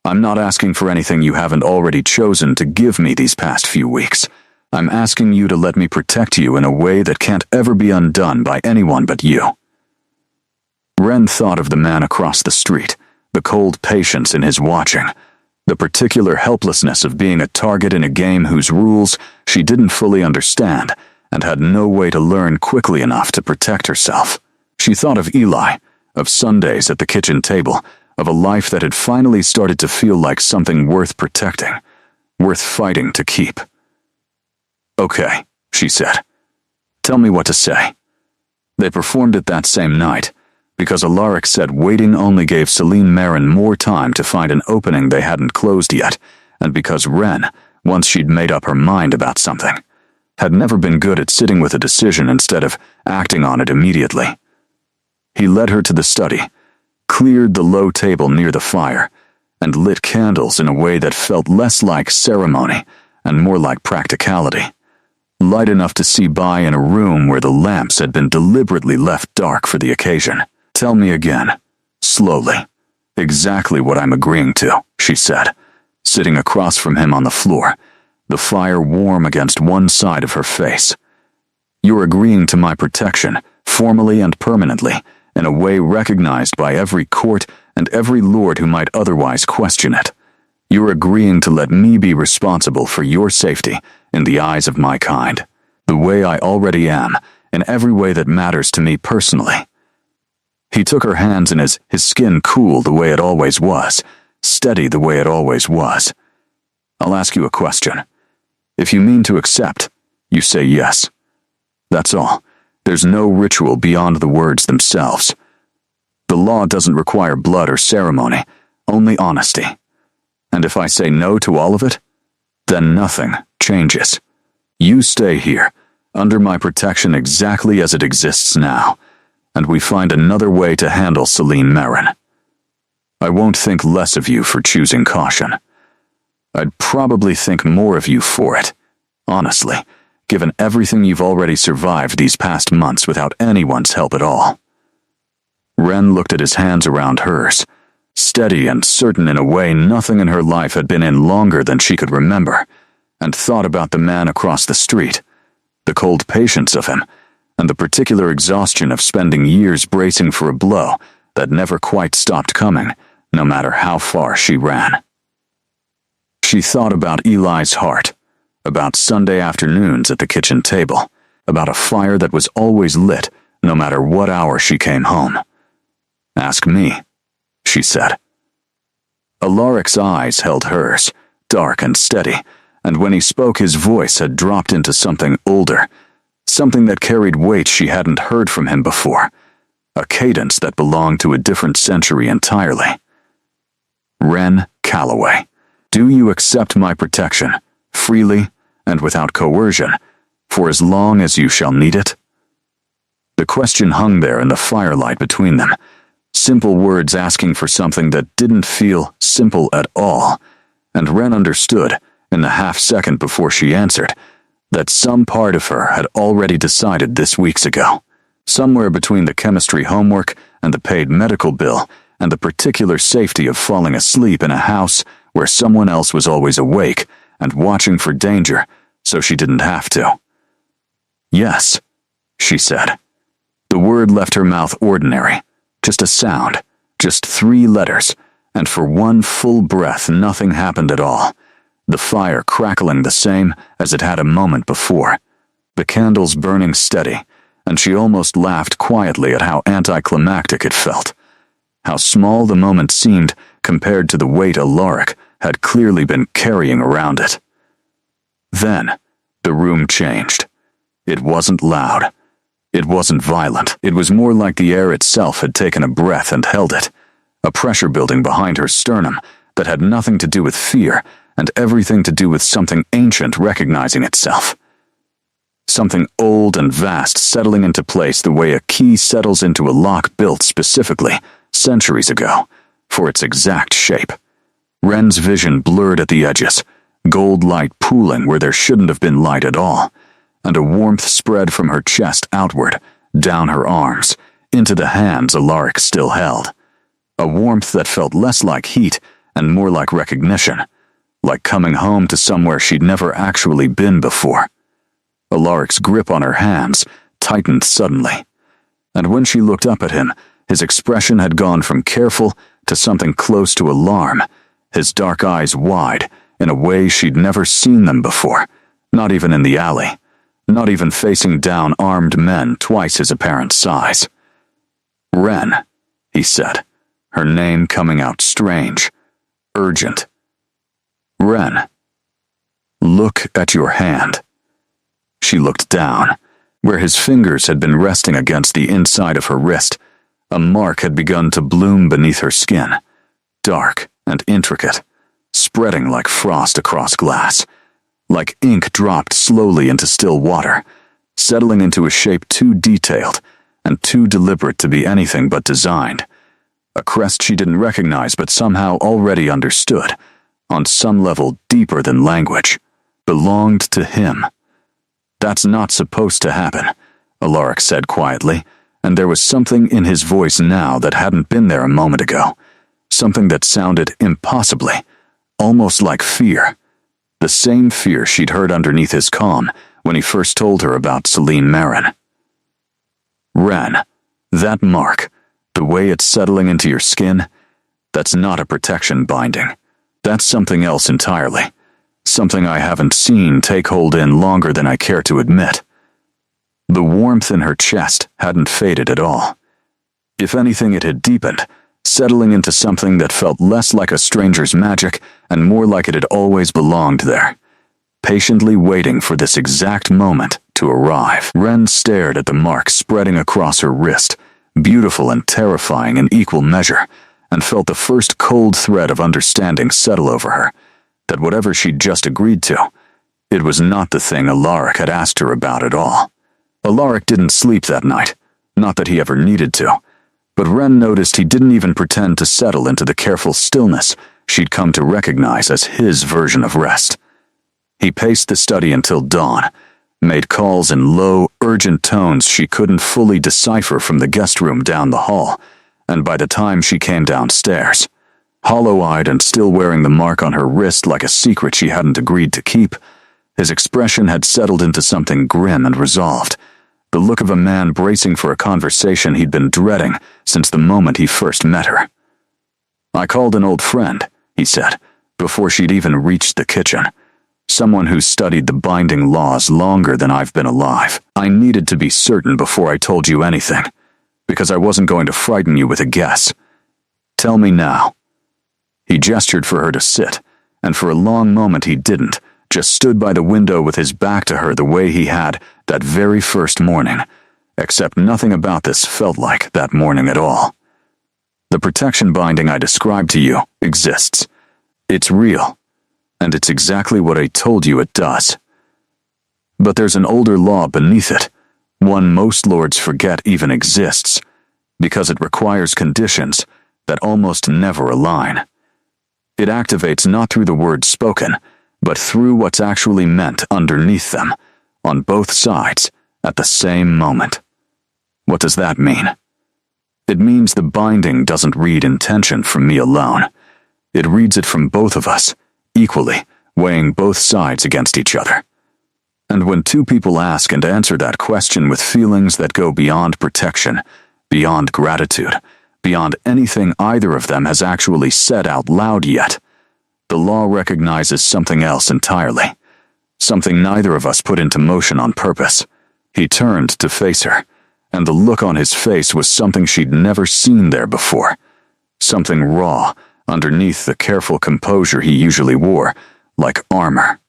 I'm not asking for anything you haven't already chosen to give me these past few weeks. I'm asking you to let me protect you in a way that can't ever be undone by anyone but you. Wren thought of the man across the street, the cold patience in his watching, the particular helplessness of being a target in a game whose rules she didn't fully understand and had no way to learn quickly enough to protect herself. She thought of Eli, of Sundays at the kitchen table, of a life that had finally started to feel like something worth protecting, worth fighting to keep. Okay, she said. Tell me what to say. They performed it that same night, because Alaric said waiting only gave Celine Marin more time to find an opening they hadn't closed yet, and because Wren, once she'd made up her mind about something, had never been good at sitting with a decision instead of acting on it immediately. He led her to the study, cleared the low table near the fire, and lit candles in a way that felt less like ceremony and more like practicality. Light enough to see by in a room where the lamps had been deliberately left dark for the occasion. Tell me again, slowly, exactly what I'm agreeing to, she said, sitting across from him on the floor, the fire warm against one side of her face. You're agreeing to my protection, formally and permanently, in a way recognized by every court and every lord who might otherwise question it. You're agreeing to let me be responsible for your safety in the eyes of my kind, the way I already am, in every way that matters to me personally. He took her hands in his skin cool the way it always was, steady the way it always was. I'll ask you a question. If you mean to accept, you say yes. That's all. There's no ritual beyond the words themselves. The law doesn't require blood or ceremony, only honesty. And if I say no to all of it, then nothing changes. You stay here, under my protection exactly as it exists now, and we find another way to handle Celine Marin. I won't think less of you for choosing caution. I'd probably think more of you for it, honestly, given everything you've already survived these past months without anyone's help at all. Wren looked at his hands around hers, steady and certain in a way nothing in her life had been in longer than she could remember, and thought about the man across the street, the cold patience of him, and the particular exhaustion of spending years bracing for a blow that never quite stopped coming, no matter how far she ran. She thought about Eli's heart, about Sunday afternoons at the kitchen table, about a fire that was always lit, no matter what hour she came home. "Ask me," she said. Alaric's eyes held hers, dark and steady, and when he spoke his voice had dropped into something older, something that carried weight she hadn't heard from him before, a cadence that belonged to a different century entirely. "Wren Calloway, do you accept my protection, freely and without coercion, for as long as you shall need it?" The question hung there in the firelight between them, simple words asking for something that didn't feel simple at all, and Wren understood, in the half-second before she answered, that some part of her had already decided this weeks ago. Somewhere between the chemistry homework and the paid medical bill and the particular safety of falling asleep in a house where someone else was always awake and watching for danger so she didn't have to. "Yes," she said. The word left her mouth ordinary, just a sound, just 3 letters, and for one full breath nothing happened at all, the fire crackling the same as it had a moment before, the candles burning steady, and she almost laughed quietly at how anticlimactic it felt, how small the moment seemed compared to the weight Alaric had clearly been carrying around it. Then, the room changed. It wasn't loud. It wasn't violent. It was more like the air itself had taken a breath and held it, a pressure building behind her sternum that had nothing to do with fear and everything to do with something ancient recognizing itself. Something old and vast settling into place the way a key settles into a lock built specifically, centuries ago, for its exact shape. Wren's vision blurred at the edges, gold light pooling where there shouldn't have been light at all, and a warmth spread from her chest outward, down her arms, into the hands Alaric still held. A warmth that felt less like heat and more like recognition, like coming home to somewhere she'd never actually been before. Alaric's grip on her hands tightened suddenly, and when she looked up at him, his expression had gone from careful to something close to alarm, his dark eyes wide in a way she'd never seen them before, not even in the alley, not even facing down armed men twice his apparent size. "Wren," he said, her name coming out strange, urgent. "Wren, look at your hand." She looked down, where his fingers had been resting against the inside of her wrist. A mark had begun to bloom beneath her skin, dark and intricate, spreading like frost across glass, like ink dropped slowly into still water, settling into a shape too detailed and too deliberate to be anything but designed. A crest she didn't recognize but somehow already understood, on some level deeper than language, belonged to him. "That's not supposed to happen," Alaric said quietly, and there was something in his voice now that hadn't been there a moment ago, something that sounded impossibly, almost like fear, the same fear she'd heard underneath his calm when he first told her about Celine Marin. "Wren, that mark, the way it's settling into your skin, that's not a protection binding. That's something else entirely. Something I haven't seen take hold in longer than I care to admit." The warmth in her chest hadn't faded at all. If anything, it had deepened, settling into something that felt less like a stranger's magic and more like it had always belonged there, patiently waiting for this exact moment to arrive. Wren stared at the mark spreading across her wrist, beautiful and terrifying in equal measure, and felt the first cold thread of understanding settle over her, that whatever she'd just agreed to, it was not the thing Alaric had asked her about at all. Alaric didn't sleep that night, not that he ever needed to, but Wren noticed he didn't even pretend to settle into the careful stillness she'd come to recognize as his version of rest. He paced the study until dawn, made calls in low, urgent tones she couldn't fully decipher from the guest room down the hall, and by the time she came downstairs, hollow-eyed and still wearing the mark on her wrist like a secret she hadn't agreed to keep, his expression had settled into something grim and resolved, the look of a man bracing for a conversation he'd been dreading since the moment he first met her. "I called an old friend," he said, before she'd even reached the kitchen. "Someone who's studied the binding laws longer than I've been alive. I needed to be certain before I told you anything. because I wasn't going to frighten you with a guess. Tell me now." He gestured for her to sit, and for a long moment he didn't, just stood by the window with his back to her the way he had that very first morning, except nothing about this felt like that morning at all. "The protection binding I described to you exists. It's real, and it's exactly what I told you it does. But there's an older law beneath it, one most lords forget even exists, because it requires conditions that almost never align. It activates not through the words spoken, but through what's actually meant underneath them, on both sides, at the same moment. What does that mean? It means the binding doesn't read intention from me alone. It reads it from both of us, equally, weighing both sides against each other. And when two people ask and answer that question with feelings that go beyond protection, beyond gratitude, beyond anything either of them has actually said out loud yet, the law recognizes something else entirely, something neither of us put into motion on purpose. He turned to face her, and the look on his face was something she'd never seen there before, something raw underneath the careful composure he usually wore, like armor.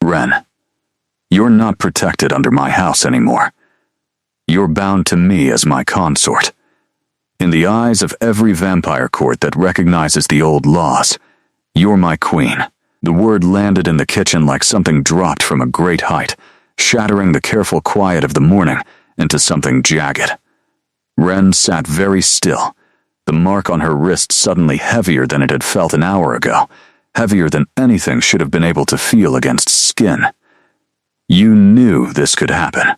"Ren, you're not protected under my house anymore. You're bound to me as my consort. In the eyes of every vampire court that recognizes the old laws, you're my queen." The word landed in the kitchen like something dropped from a great height, shattering the careful quiet of the morning into something jagged. Ren sat very still, the mark on her wrist suddenly heavier than it had felt an hour ago, heavier than anything should have been able to feel against skin. You knew this could happen.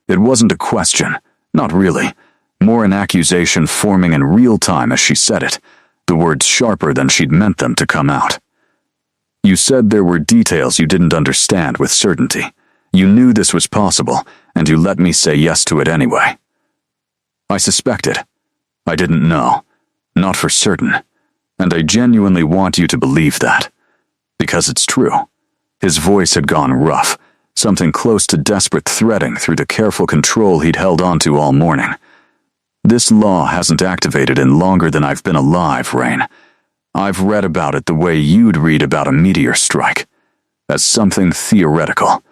It wasn't a question, not really, more an accusation forming in real time as she said it, the words sharper than she'd meant them to come out. "You said there were details you didn't understand with certainty. You knew this was possible, and you let me say yes to it anyway." "I suspected. I didn't know. Not for certain. And I genuinely want you to believe that. Because it's true." His voice had gone rough, something close to desperate threading through the careful control he'd held onto all morning. "This law hasn't activated in longer than I've been alive, Rain. I've read about it the way you'd read about a meteor strike, as something theoretical,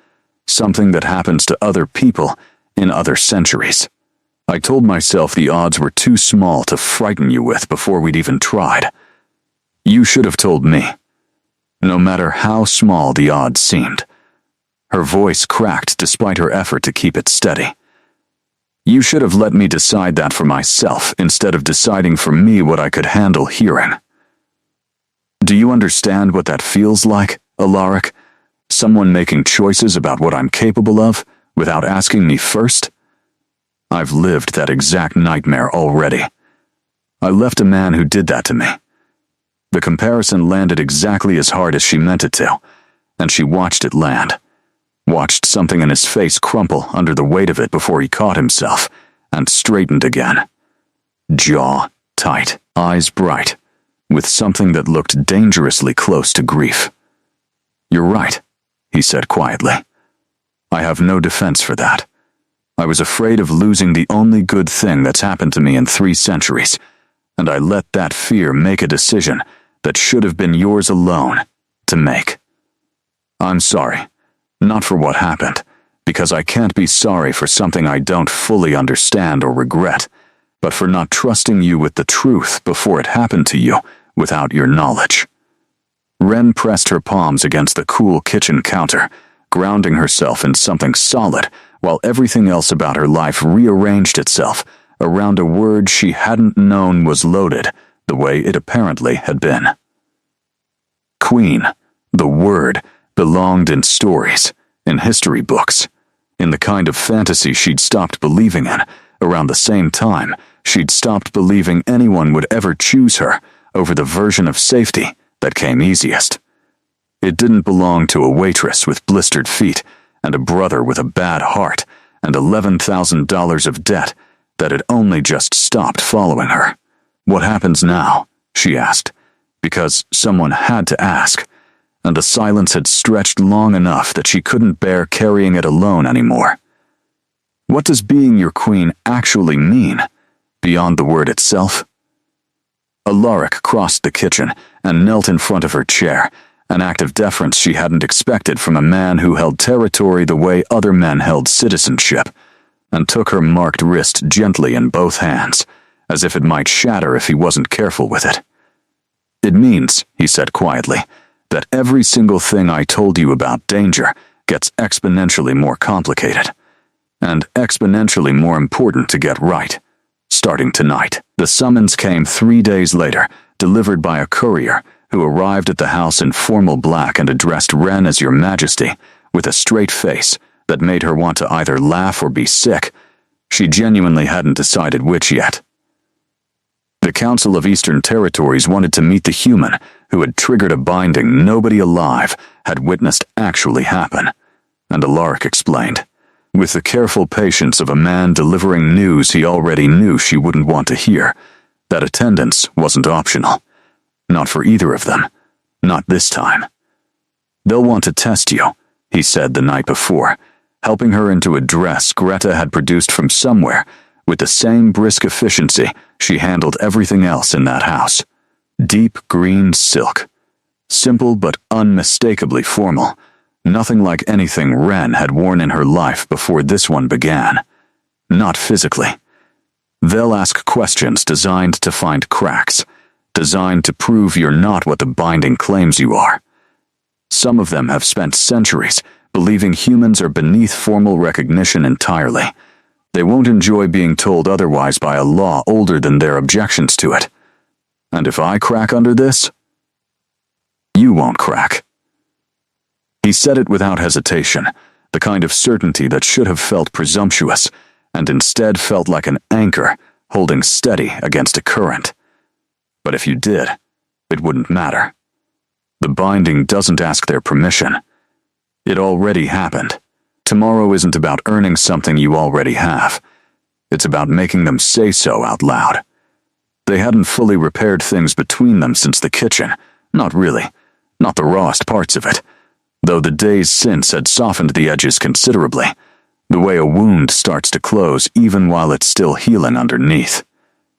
something that happens to other people in other centuries. I told myself the odds were too small to frighten you with before we'd even tried. You should have told me, no matter how small the odds seemed." Her voice cracked despite her effort to keep it steady. "You should have let me decide that for myself instead of deciding for me what I could handle hearing. Do you understand what that feels like, Alaric? Someone making choices about what I'm capable of without asking me first? I've lived that exact nightmare already. I left a man who did that to me." The comparison landed exactly as hard as she meant it to, and she watched it land. Watched something in his face crumple under the weight of it before he caught himself, and straightened again. Jaw tight, eyes bright, with something that looked dangerously close to grief. "You're right," he said quietly. "I have no defense for that. I was afraid of losing the only good thing that's happened to me in 3 centuries, and I let that fear make a decision that should have been yours alone to make. I'm sorry. Not for what happened, because I can't be sorry for something I don't fully understand or regret, but for not trusting you with the truth before it happened to you without your knowledge." Ren pressed her palms against the cool kitchen counter, grounding herself in something solid, while everything else about her life rearranged itself around a word she hadn't known was loaded the way it apparently had been. Queen, the word, belonged in stories, in history books, in the kind of fantasy she'd stopped believing in. Around the same time, she'd stopped believing anyone would ever choose her over the version of safety that came easiest. It didn't belong to a waitress with blistered feet and a brother with a bad heart and $11,000 of debt that had only just stopped following her. "What happens now?" she asked, because someone had to ask, and the silence had stretched long enough that she couldn't bear carrying it alone anymore. What does being your queen actually mean, beyond the word itself? Alaric crossed the kitchen and knelt in front of her chair, an act of deference she hadn't expected from a man who held territory the way other men held citizenship, and took her marked wrist gently in both hands, as if it might shatter if he wasn't careful with it. "It means," he said quietly, "that every single thing I told you about danger gets exponentially more complicated, and exponentially more important to get right, starting tonight." The summons came 3 days later, delivered by a courier who arrived at the house in formal black and addressed Wren as Your Majesty, with a straight face that made her want to either laugh or be sick. She genuinely hadn't decided which yet. The Council of Eastern Territories wanted to meet the human who had triggered a binding nobody alive had witnessed actually happen, and Alaric explained, with the careful patience of a man delivering news he already knew she wouldn't want to hear, that attendance wasn't optional. Not for either of them. Not this time. "They'll want to test you," he said the night before, helping her into a dress Greta had produced from somewhere, with the same brisk efficiency she handled everything else in that house. Deep green silk. Simple but unmistakably formal. Nothing like anything Wren had worn in her life before this one began. Not physically. They'll ask questions designed to find cracks, designed to prove you're not what the binding claims you are. Some of them have spent centuries believing humans are beneath formal recognition entirely. They won't enjoy being told otherwise by a law older than their objections to it. And if I crack under this, you won't crack. He said it without hesitation, the kind of certainty that should have felt presumptuous, and instead felt like an anchor holding steady against a current. But if you did, it wouldn't matter. The binding doesn't ask their permission. It already happened. Tomorrow isn't about earning something you already have. It's about making them say so out loud. They hadn't fully repaired things between them since the kitchen. Not really. Not the rawest parts of it. Though the days since had softened the edges considerably. The way a wound starts to close even while it's still healing underneath.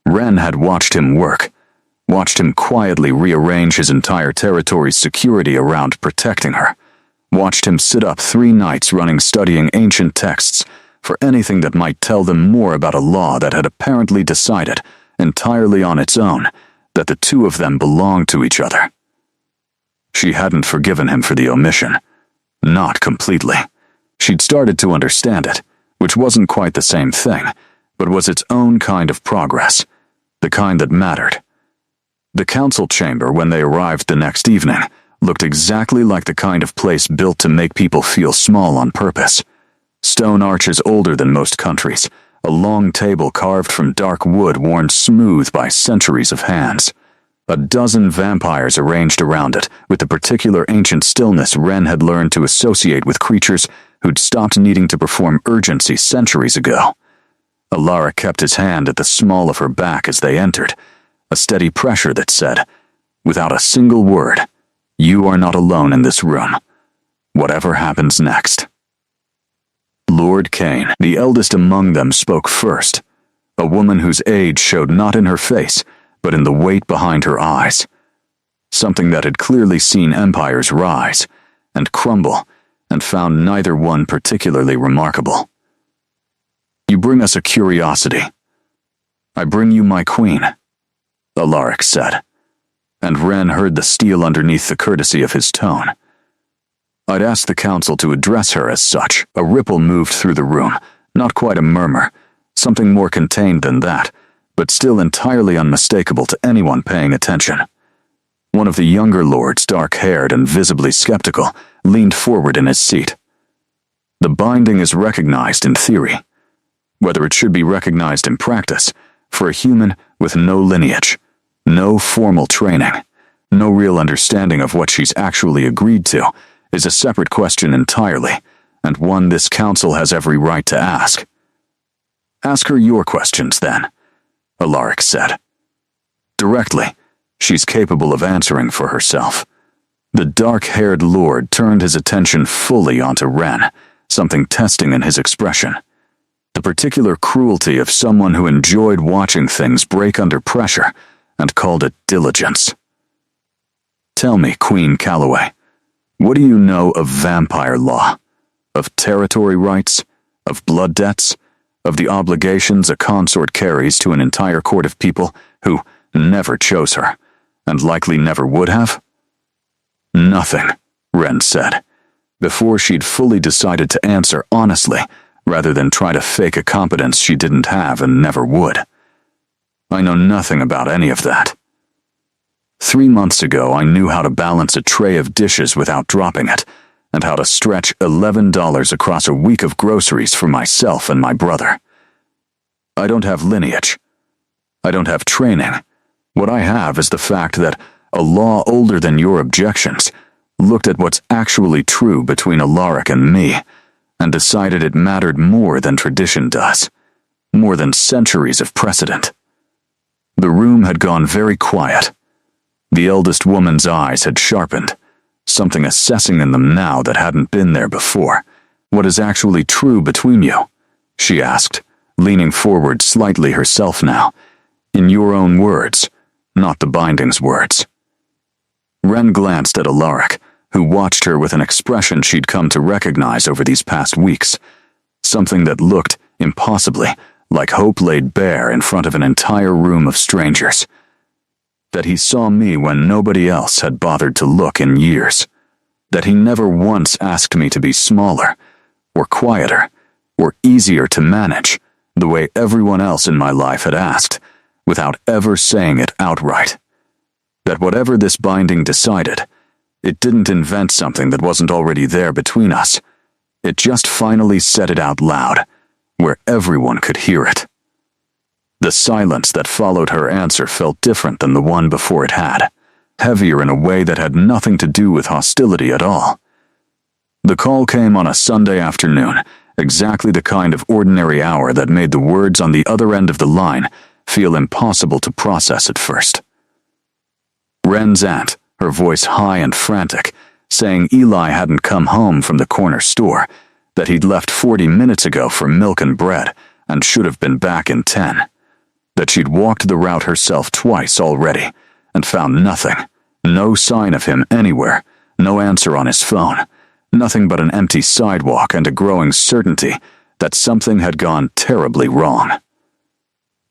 Wren had watched him work. Watched him quietly rearrange his entire territory's security around protecting her. Watched him sit up 3 nights running studying ancient texts for anything that might tell them more about a law that had apparently decided, entirely on its own, that the two of them belonged to each other. She hadn't forgiven him for the omission. Not completely. She'd started to understand it, which wasn't quite the same thing, but was its own kind of progress, the kind that mattered. The council chamber, when they arrived the next evening, looked exactly like the kind of place built to make people feel small on purpose. Stone arches older than most countries, a long table carved from dark wood worn smooth by centuries of hands. A dozen vampires arranged around it, with the particular ancient stillness Wren had learned to associate with creatures who'd stopped needing to perform urgency centuries ago. Alaric kept his hand at the small of her back as they entered, a steady pressure that said, without a single word, "You are not alone in this room, whatever happens next." Lord Kane, the eldest among them, spoke first, a woman whose age showed not in her face, but in the weight behind her eyes. Something that had clearly seen empires rise and crumble and found neither one particularly remarkable. "You bring us a curiosity." "I bring you my queen," Alaric said, and Wren heard the steel underneath the courtesy of his tone. "I'd asked the council to address her as such." A ripple moved through the room, not quite a murmur, something more contained than that, but still entirely unmistakable to anyone paying attention. One of the younger lords, dark-haired and visibly skeptical, leaned forward in his seat. "The binding is recognized in theory. Whether it should be recognized in practice, for a human with no lineage, no formal training, no real understanding of what she's actually agreed to, is a separate question entirely, and one this council has every right to ask." "Ask her your questions, then," Alaric said. "Directly. She's capable of answering for herself." The dark-haired lord turned his attention fully onto Wren, something testing in his expression. The particular cruelty of someone who enjoyed watching things break under pressure and called it diligence. Tell me, Queen Calloway, what do you know of vampire law? Of territory rights? Of blood debts? Of the obligations a consort carries to an entire court of people who never chose her, and likely never would have? Nothing, Wren said, before she'd fully decided to answer honestly, rather than try to fake a competence she didn't have and never would. I know nothing about any of that. 3 months ago, I knew how to balance a tray of dishes without dropping it, and how to stretch $11 across a week of groceries for myself and my brother. I don't have lineage. I don't have training. What I have is the fact that a law older than your objections looked at what's actually true between Alaric and me, and decided it mattered more than tradition does, more than centuries of precedent. The room had gone very quiet. The eldest woman's eyes had sharpened, something assessing in them now that hadn't been there before. What is actually true between you? She asked, leaning forward slightly herself now, in your own words, not the binding's words. Wren glanced at Alaric, who watched her with an expression she'd come to recognize over these past weeks, something that looked, impossibly, like hope laid bare in front of an entire room of strangers. That he saw me when nobody else had bothered to look in years. That he never once asked me to be smaller, or quieter, or easier to manage, the way everyone else in my life had asked, without ever saying it outright. That whatever this binding decided, it didn't invent something that wasn't already there between us. It just finally said it out loud, where everyone could hear it. The silence that followed her answer felt different than the one before it had, heavier in a way that had nothing to do with hostility at all. The call came on a Sunday afternoon, exactly the kind of ordinary hour that made the words on the other end of the line feel impossible to process at first. Wren's aunt, her voice high and frantic, saying Eli hadn't come home from the corner store, that he'd left 40 minutes ago for milk and bread and should have been back in 10. That she'd walked the route herself twice already and found nothing, no sign of him anywhere, no answer on his phone, nothing but an empty sidewalk and a growing certainty that something had gone terribly wrong.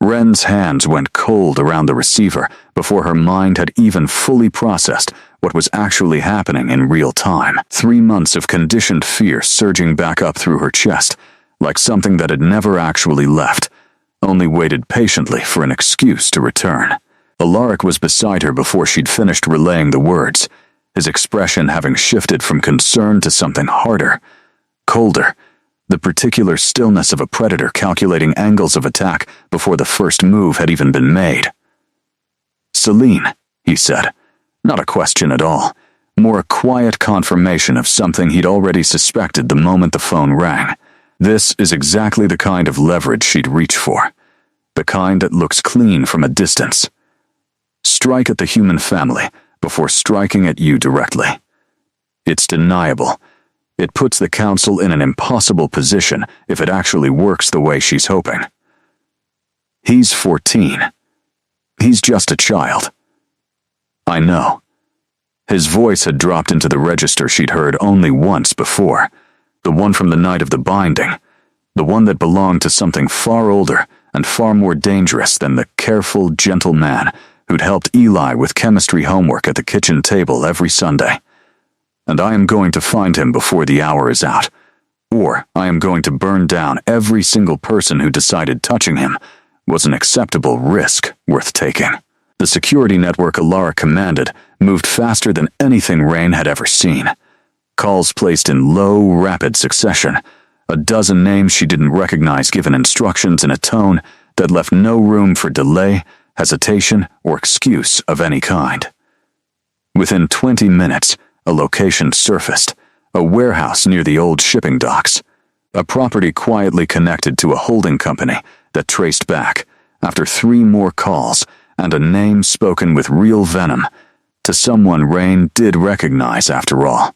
Wren's hands went cold around the receiver before her mind had even fully processed what was actually happening in real time. 3 months of conditioned fear surging back up through her chest, like something that had never actually left, only waited patiently for an excuse to return. Alaric was beside her before she'd finished relaying the words, his expression having shifted from concern to something harder, colder, the particular stillness of a predator calculating angles of attack before the first move had even been made. "Celine," he said, not a question at all, more a quiet confirmation of something he'd already suspected the moment the phone rang. This is exactly the kind of leverage she'd reach for, the kind that looks clean from a distance. Strike at the human family before striking at you directly. It's deniable. It puts the council in an impossible position if it actually works the way she's hoping. He's 14. He's just a child. I know. His voice had dropped into the register she'd heard only once before, the one from the night of the binding, the one that belonged to something far older and far more dangerous than the careful, gentle man who'd helped Eli with chemistry homework at the kitchen table every Sunday. And I am going to find him before the hour is out, or I am going to burn down every single person who decided touching him was an acceptable risk worth taking. The security network Alaric commanded moved faster than anything Rain had ever seen. Calls placed in low, rapid succession, a dozen names she didn't recognize given instructions in a tone that left no room for delay, hesitation, or excuse of any kind. Within 20 minutes, a location surfaced, a warehouse near the old shipping docks, a property quietly connected to a holding company that traced back, after 3 more calls and a name spoken with real venom, to someone Rain did recognize after all.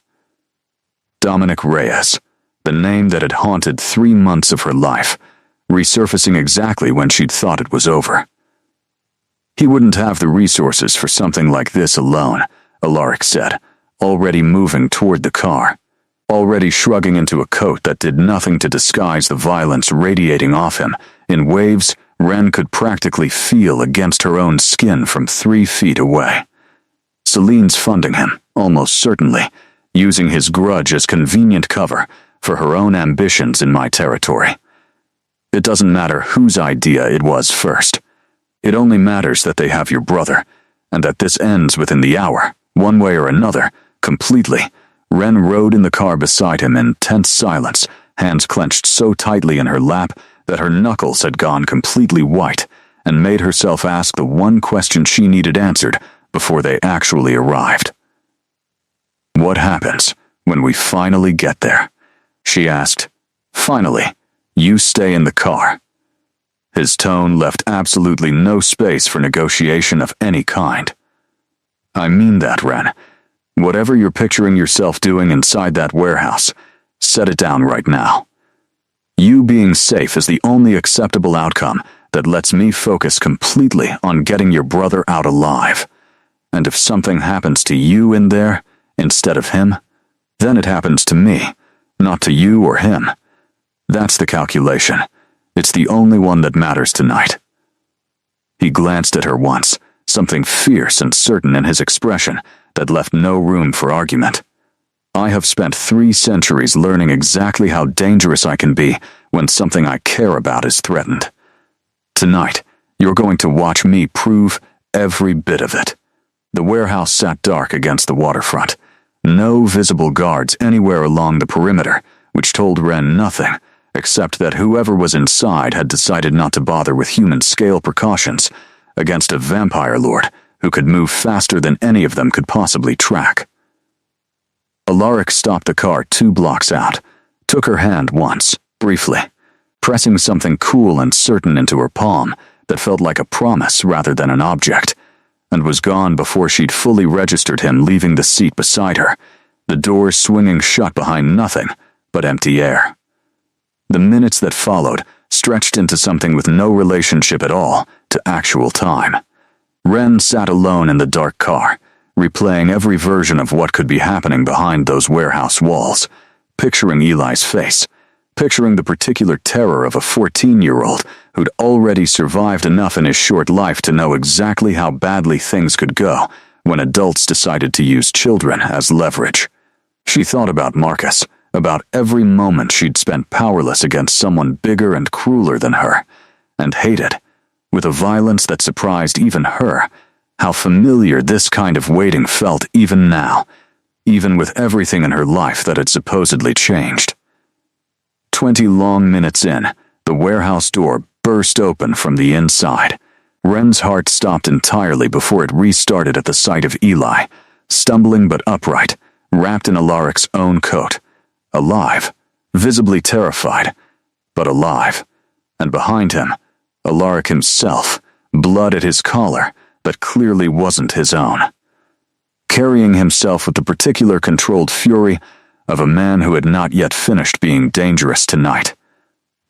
Dominic Reyes, the name that had haunted 3 months of her life, resurfacing exactly when she'd thought it was over. He wouldn't have the resources for something like this alone, Alaric said, already moving toward the car, already shrugging into a coat that did nothing to disguise the violence radiating off him. In waves Ren could practically feel against her own skin from 3 feet away. Celine's funding him, almost certainly, using his grudge as convenient cover for her own ambitions in my territory. It doesn't matter whose idea it was first. It only matters that they have your brother, and that this ends within the hour, one way or another, completely. Ren rode in the car beside him in tense silence, hands clenched so tightly in her lap that her knuckles had gone completely white, and made herself ask the one question she needed answered before they actually arrived. "What happens when we finally get there?" she asked. "Finally, you stay in the car." His tone left absolutely no space for negotiation of any kind. "I mean that, Ren. Whatever you're picturing yourself doing inside that warehouse, set it down right now. You being safe is the only acceptable outcome that lets me focus completely on getting your brother out alive. And if something happens to you in there instead of him, then it happens to me, not to you or him. That's the calculation. It's the only one that matters tonight." He glanced at her once, something fierce and certain in his expression that left no room for argument. "I have spent 3 centuries learning exactly how dangerous I can be when something I care about is threatened. Tonight, you're going to watch me prove every bit of it." The warehouse sat dark against the waterfront. No visible guards anywhere along the perimeter, which told Ren nothing, except that whoever was inside had decided not to bother with human-scale precautions against a vampire lord who could move faster than any of them could possibly track. Alaric stopped the car 2 blocks out, took her hand once, briefly, pressing something cool and certain into her palm that felt like a promise rather than an object, and was gone before she'd fully registered him leaving the seat beside her, the door swinging shut behind nothing but empty air. The minutes that followed stretched into something with no relationship at all to actual time. Ren sat alone in the dark car, replaying every version of what could be happening behind those warehouse walls, picturing Eli's face, picturing the particular terror of a 14-year-old who'd already survived enough in his short life to know exactly how badly things could go when adults decided to use children as leverage. She thought about Marcus, about every moment she'd spent powerless against someone bigger and crueler than her, and hated, with a violence that surprised even her, how familiar this kind of waiting felt even now, even with everything in her life that had supposedly changed. 20 long minutes in, the warehouse door burst open from the inside. Ren's heart stopped entirely before it restarted at the sight of Eli, stumbling but upright, wrapped in Alaric's own coat. Alive, visibly terrified, but alive. And behind him, Alaric himself, blood at his collar that clearly wasn't his own. Carrying himself with the particular controlled fury of a man who had not yet finished being dangerous tonight.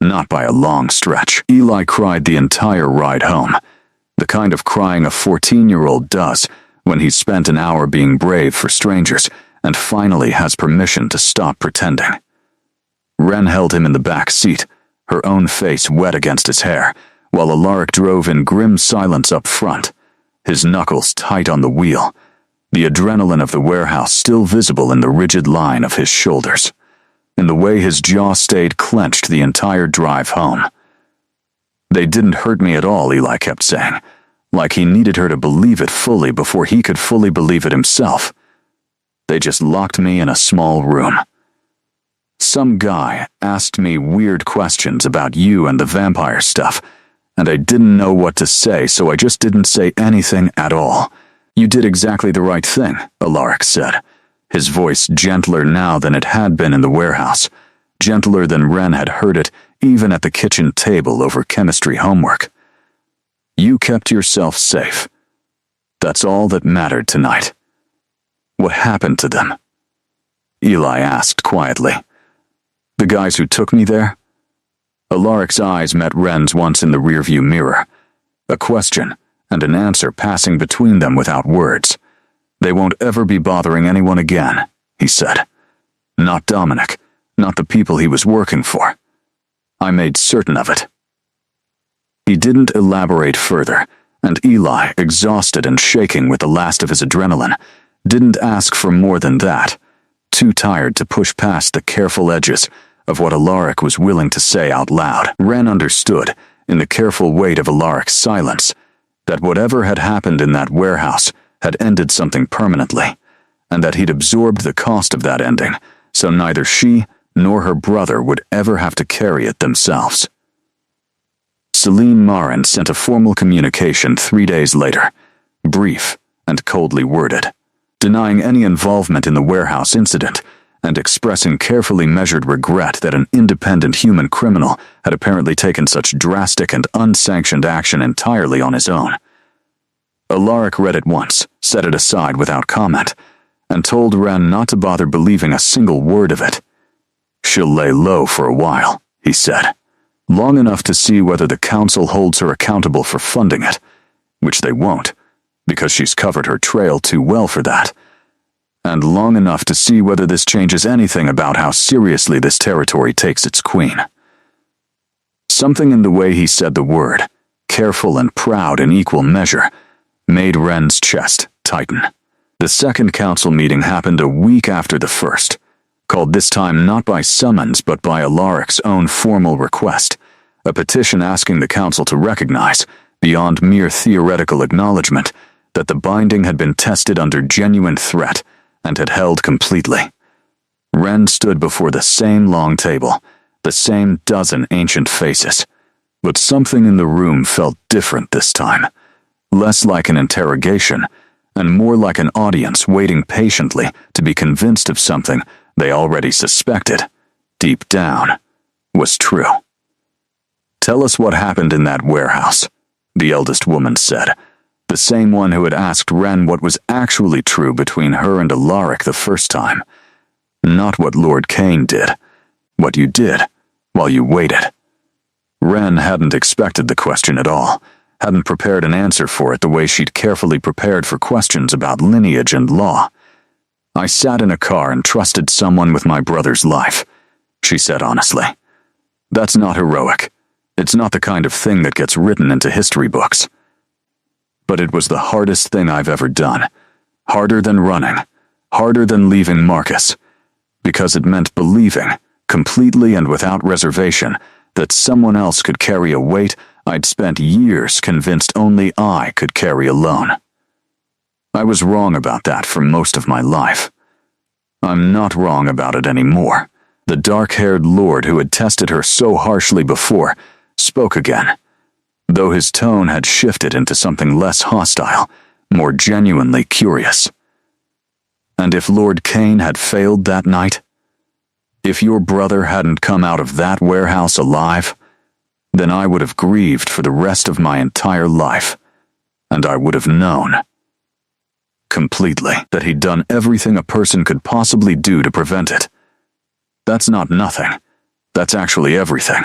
Not by a long stretch. Eli cried the entire ride home, the kind of crying a 14-year-old does when he's spent an hour being brave for strangers and finally has permission to stop pretending. Ren held him in the back seat, her own face wet against his hair, while Alaric drove in grim silence up front, his knuckles tight on the wheel, the adrenaline of the warehouse still visible in the rigid line of his shoulders, in the way his jaw stayed clenched the entire drive home. "They didn't hurt me at all," Eli kept saying, like he needed her to believe it fully before he could fully believe it himself. "They just locked me in a small room. Some guy asked me weird questions about you and the vampire stuff, and I didn't know what to say, so I just didn't say anything at all. You did exactly the right thing," Alaric said, his voice gentler now than it had been in the warehouse, gentler than Ren had heard it even at the kitchen table over chemistry homework. "You kept yourself safe. That's all that mattered tonight." "What happened to them?" Eli asked quietly. "The guys who took me there? Alaric's eyes met Ren's once in the rearview mirror. A question and an answer passing between them without words. "They won't ever be bothering anyone again," he said. Not Dominic, not the people he was working for. I made certain of it. He didn't elaborate further, and Eli, exhausted and shaking with the last of his adrenaline, didn't ask for more than that, too tired to push past the careful edges of what Alaric was willing to say out loud. Ren understood, in the careful weight of Alaric's silence, that whatever had happened in that warehouse had ended something permanently, and that he'd absorbed the cost of that ending, so neither she nor her brother would ever have to carry it themselves. Celine Marin sent a formal communication 3 days later, brief and coldly worded, denying any involvement in the warehouse incident and expressing carefully measured regret that an independent human criminal had apparently taken such drastic and unsanctioned action entirely on his own. Alaric read it once, set it aside without comment, and told Ren not to bother believing a single word of it. "She'll lay low for a while," he said. "Long enough to see whether the council holds her accountable for funding it, which they won't, because she's covered her trail too well for that, and long enough to see whether this changes anything about how seriously this territory takes its queen." Something in the way he said the word, careful and proud in equal measure, made Ren's chest tighten. The second council meeting happened a week after the first, called this time not by summons but by Alaric's own formal request, a petition asking the council to recognize, beyond mere theoretical acknowledgement, that the binding had been tested under genuine threat and had held completely. Ren stood before the same long table, the same dozen ancient faces, but something in the room felt different this time, less like an interrogation, and more like an audience waiting patiently to be convinced of something they already suspected, deep down, was true. "Tell us what happened in that warehouse," the eldest woman said, the same one who had asked Ren what was actually true between her and Alaric the first time. Not what Lord Kane did, what you did while you waited. Ren hadn't expected the question at all, hadn't prepared an answer for it the way she'd carefully prepared for questions about lineage and law. "I sat in a car and trusted someone with my brother's life," she said honestly. "That's not heroic. It's not the kind of thing that gets written into history books. But it was the hardest thing I've ever done. Harder than running. Harder than leaving Marcus. Because it meant believing, completely and without reservation, that someone else could carry a weight I'd spent years convinced only I could carry alone. I was wrong about that for most of my life. I'm not wrong about it anymore." The dark-haired lord who had tested her so harshly before spoke again, though his tone had shifted into something less hostile, more genuinely curious. "And if Lord Kane had failed that night? If your brother hadn't come out of that warehouse alive, then I would have grieved for the rest of my entire life, and I would have known, completely, that he'd done everything a person could possibly do to prevent it. That's not nothing. That's actually everything."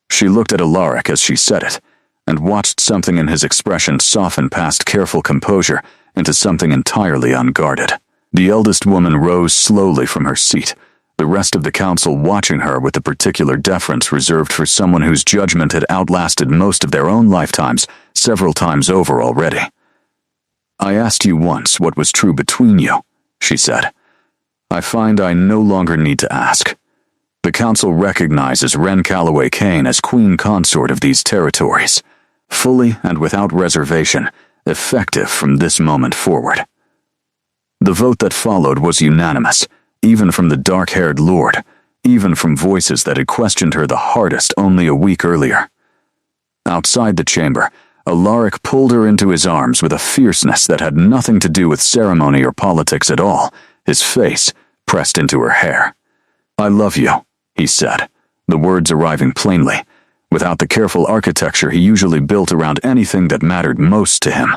She looked at Alaric as she said it, and watched something in his expression soften past careful composure into something entirely unguarded. The eldest woman rose slowly from her seat, the rest of the council watching her with the particular deference reserved for someone whose judgment had outlasted most of their own lifetimes several times over already. "I asked you once what was true between you," she said. "I find I no longer need to ask. The council recognizes Ren Calloway Kane as queen consort of these territories, fully and without reservation, effective from this moment forward." The vote that followed was unanimous, even from the dark-haired lord, even from voices that had questioned her the hardest only a week earlier. Outside the chamber, Alaric pulled her into his arms with a fierceness that had nothing to do with ceremony or politics at all, his face pressed into her hair. "I love you," he said, the words arriving plainly, without the careful architecture he usually built around anything that mattered most to him,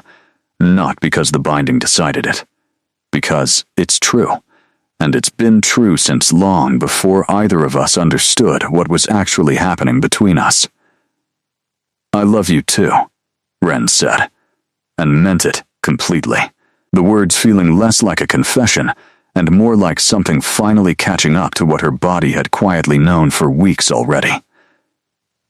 not because the binding decided it. Because it's true. and it's been true since long before either of us understood what was actually happening between us. "I love you too," Ren said, and meant it completely, the words feeling less like a confession and more like something finally catching up to what her body had quietly known for weeks already.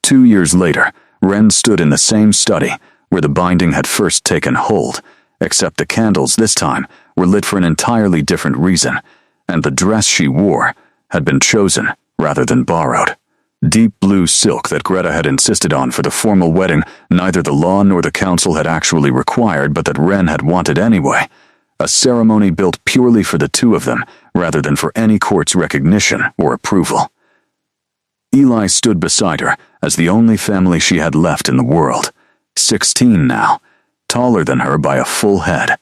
2 years later, Ren stood in the same study where the binding had first taken hold, except the candles this time were lit for an entirely different reason, and the dress she wore had been chosen rather than borrowed. Deep blue silk that Greta had insisted on for the formal wedding neither the law nor the council had actually required, but that Ren had wanted anyway. A ceremony built purely for the two of them, rather than for any court's recognition or approval. Eli stood beside her as the only family she had left in the world, 16 now, taller than her by a full head,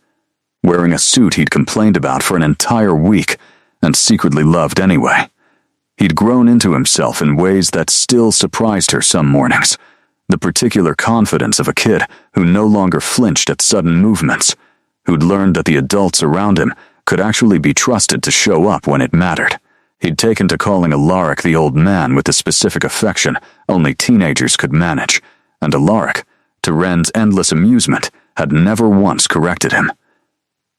wearing a suit he'd complained about for an entire week and secretly loved anyway. He'd grown into himself in ways that still surprised her some mornings, the particular confidence of a kid who no longer flinched at sudden movements, who'd learned that the adults around him could actually be trusted to show up when it mattered. He'd taken to calling Alaric the old man with the specific affection only teenagers could manage, and Alaric, to Ren's endless amusement, had never once corrected him.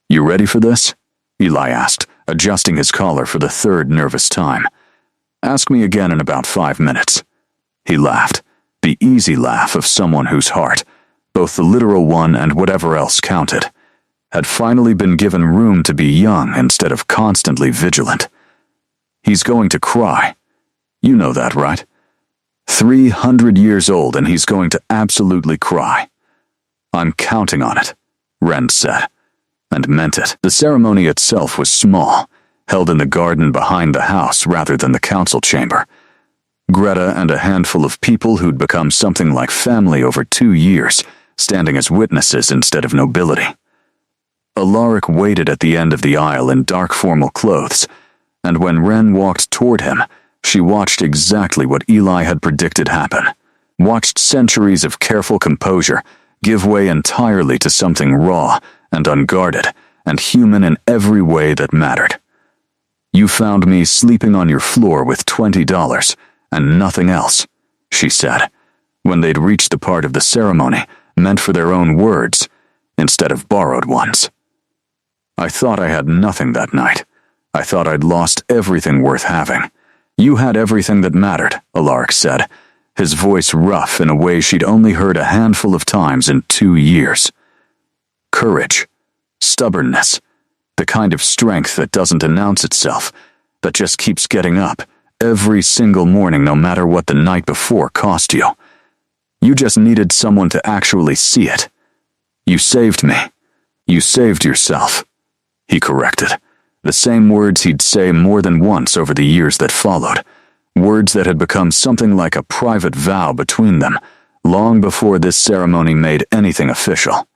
"You ready for this?" Eli asked, adjusting his collar for the third nervous time. "Ask me again in about 5 minutes." He laughed, the easy laugh of someone whose heart, both the literal one and whatever else counted, had finally been given room to be young instead of constantly vigilant. "He's going to cry. You know that, right? 300 years old and he's going to absolutely cry. I'm counting on it," Ren said, and meant it. The ceremony itself was small, held in the garden behind the house rather than the council chamber. Greta and a handful of people who'd become something like family over 2 years, standing as witnesses instead of nobility. Alaric waited at the end of the aisle in dark formal clothes, and when Ren walked toward him, she watched exactly what Eli had predicted happen. Watched centuries of careful composure give way entirely to something raw and unguarded and human in every way that mattered. "You found me sleeping on your floor with $20 and nothing else," she said, when they'd reached the part of the ceremony meant for their own words instead of borrowed ones. "I thought I had nothing that night. I thought I'd lost everything worth having." "You had everything that mattered," Alaric said, his voice rough in a way she'd only heard a handful of times in 2 years. Courage, stubbornness, the kind of strength that doesn't announce itself, that just keeps getting up every single morning no matter what the night before cost you. You just needed someone to actually see it. "You saved me. You saved yourself," he corrected, the same words he'd say more than once over the years that followed, words that had become something like a private vow between them, long before this ceremony made anything official.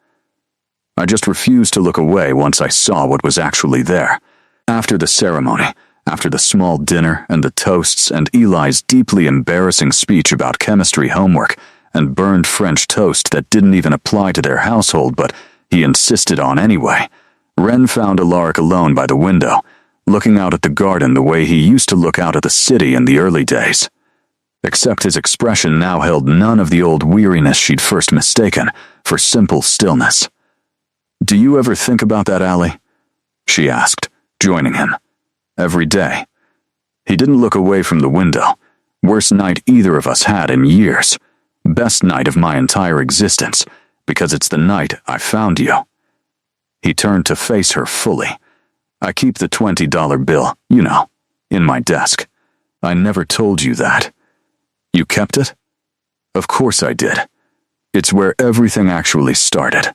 I just refused to look away once I saw what was actually there. After the ceremony, after the small dinner and the toasts and Eli's deeply embarrassing speech about chemistry homework and burned French toast that didn't even apply to their household but he insisted on anyway, Ren found Alaric alone by the window, looking out at the garden the way he used to look out at the city in the early days. Except his expression now held none of the old weariness she'd first mistaken for simple stillness. "Do you ever think about that, Allie?" she asked, joining him. "Every day." He didn't look away from the window. Worst night either of us had in years. Best night of my entire existence, because it's the night I found you. He turned to face her fully. "I keep the $20 bill, you know, in my desk. I never told you that." "You kept it?" "Of course I did. It's where everything actually started.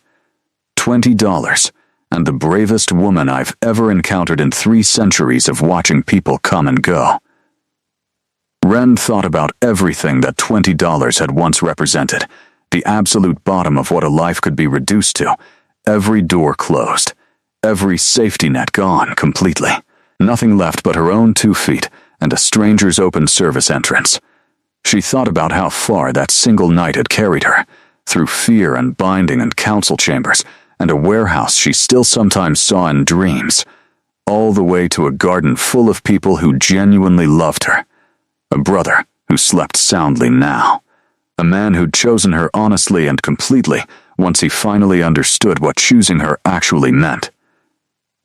$20, and the bravest woman I've ever encountered in 3 centuries of watching people come and go." Ren thought about everything that $20 had once represented, the absolute bottom of what a life could be reduced to, every door closed, every safety net gone completely, nothing left but her own 2 feet and a stranger's open service entrance. She thought about how far that single night had carried her, through fear and binding and council chambers, and a warehouse she still sometimes saw in dreams, all the way to a garden full of people who genuinely loved her. A brother who slept soundly now. A man who'd chosen her honestly and completely once he finally understood what choosing her actually meant.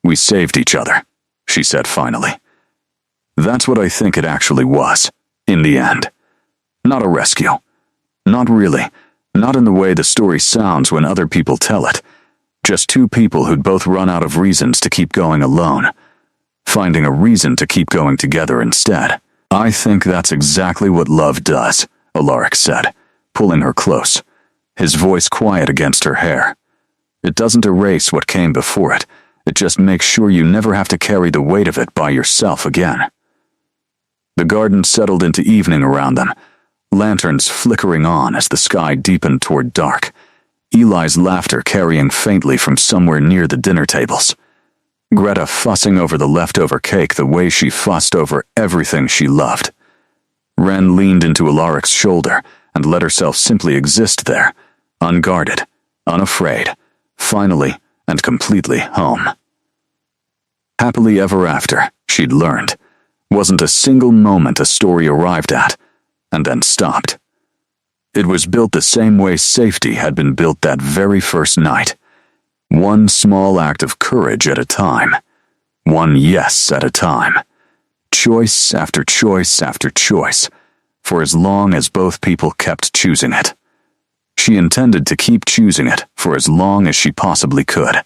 "We saved each other," she said finally. That's what I think it actually was, in the end. Not a rescue. Not really. Not in the way the story sounds when other people tell it. Just two people who'd both run out of reasons to keep going alone, finding a reason to keep going together instead. "I think that's exactly what love does," Alaric said, pulling her close, his voice quiet against her hair. "It doesn't erase what came before it. It just makes sure you never have to carry the weight of it by yourself again." The garden settled into evening around them, lanterns flickering on as the sky deepened toward dark, Eli's laughter carrying faintly from somewhere near the dinner tables. Greta fussing over the leftover cake the way she fussed over everything she loved. Ren leaned into Alaric's shoulder and let herself simply exist there, unguarded, unafraid, finally and completely home. Happily ever after, she'd learned, wasn't a single moment a story arrived at, and then stopped. It was built the same way safety had been built that very first night. One small act of courage at a time. One yes at a time. Choice after choice after choice, for as long as both people kept choosing it. She intended to keep choosing it for as long as she possibly could.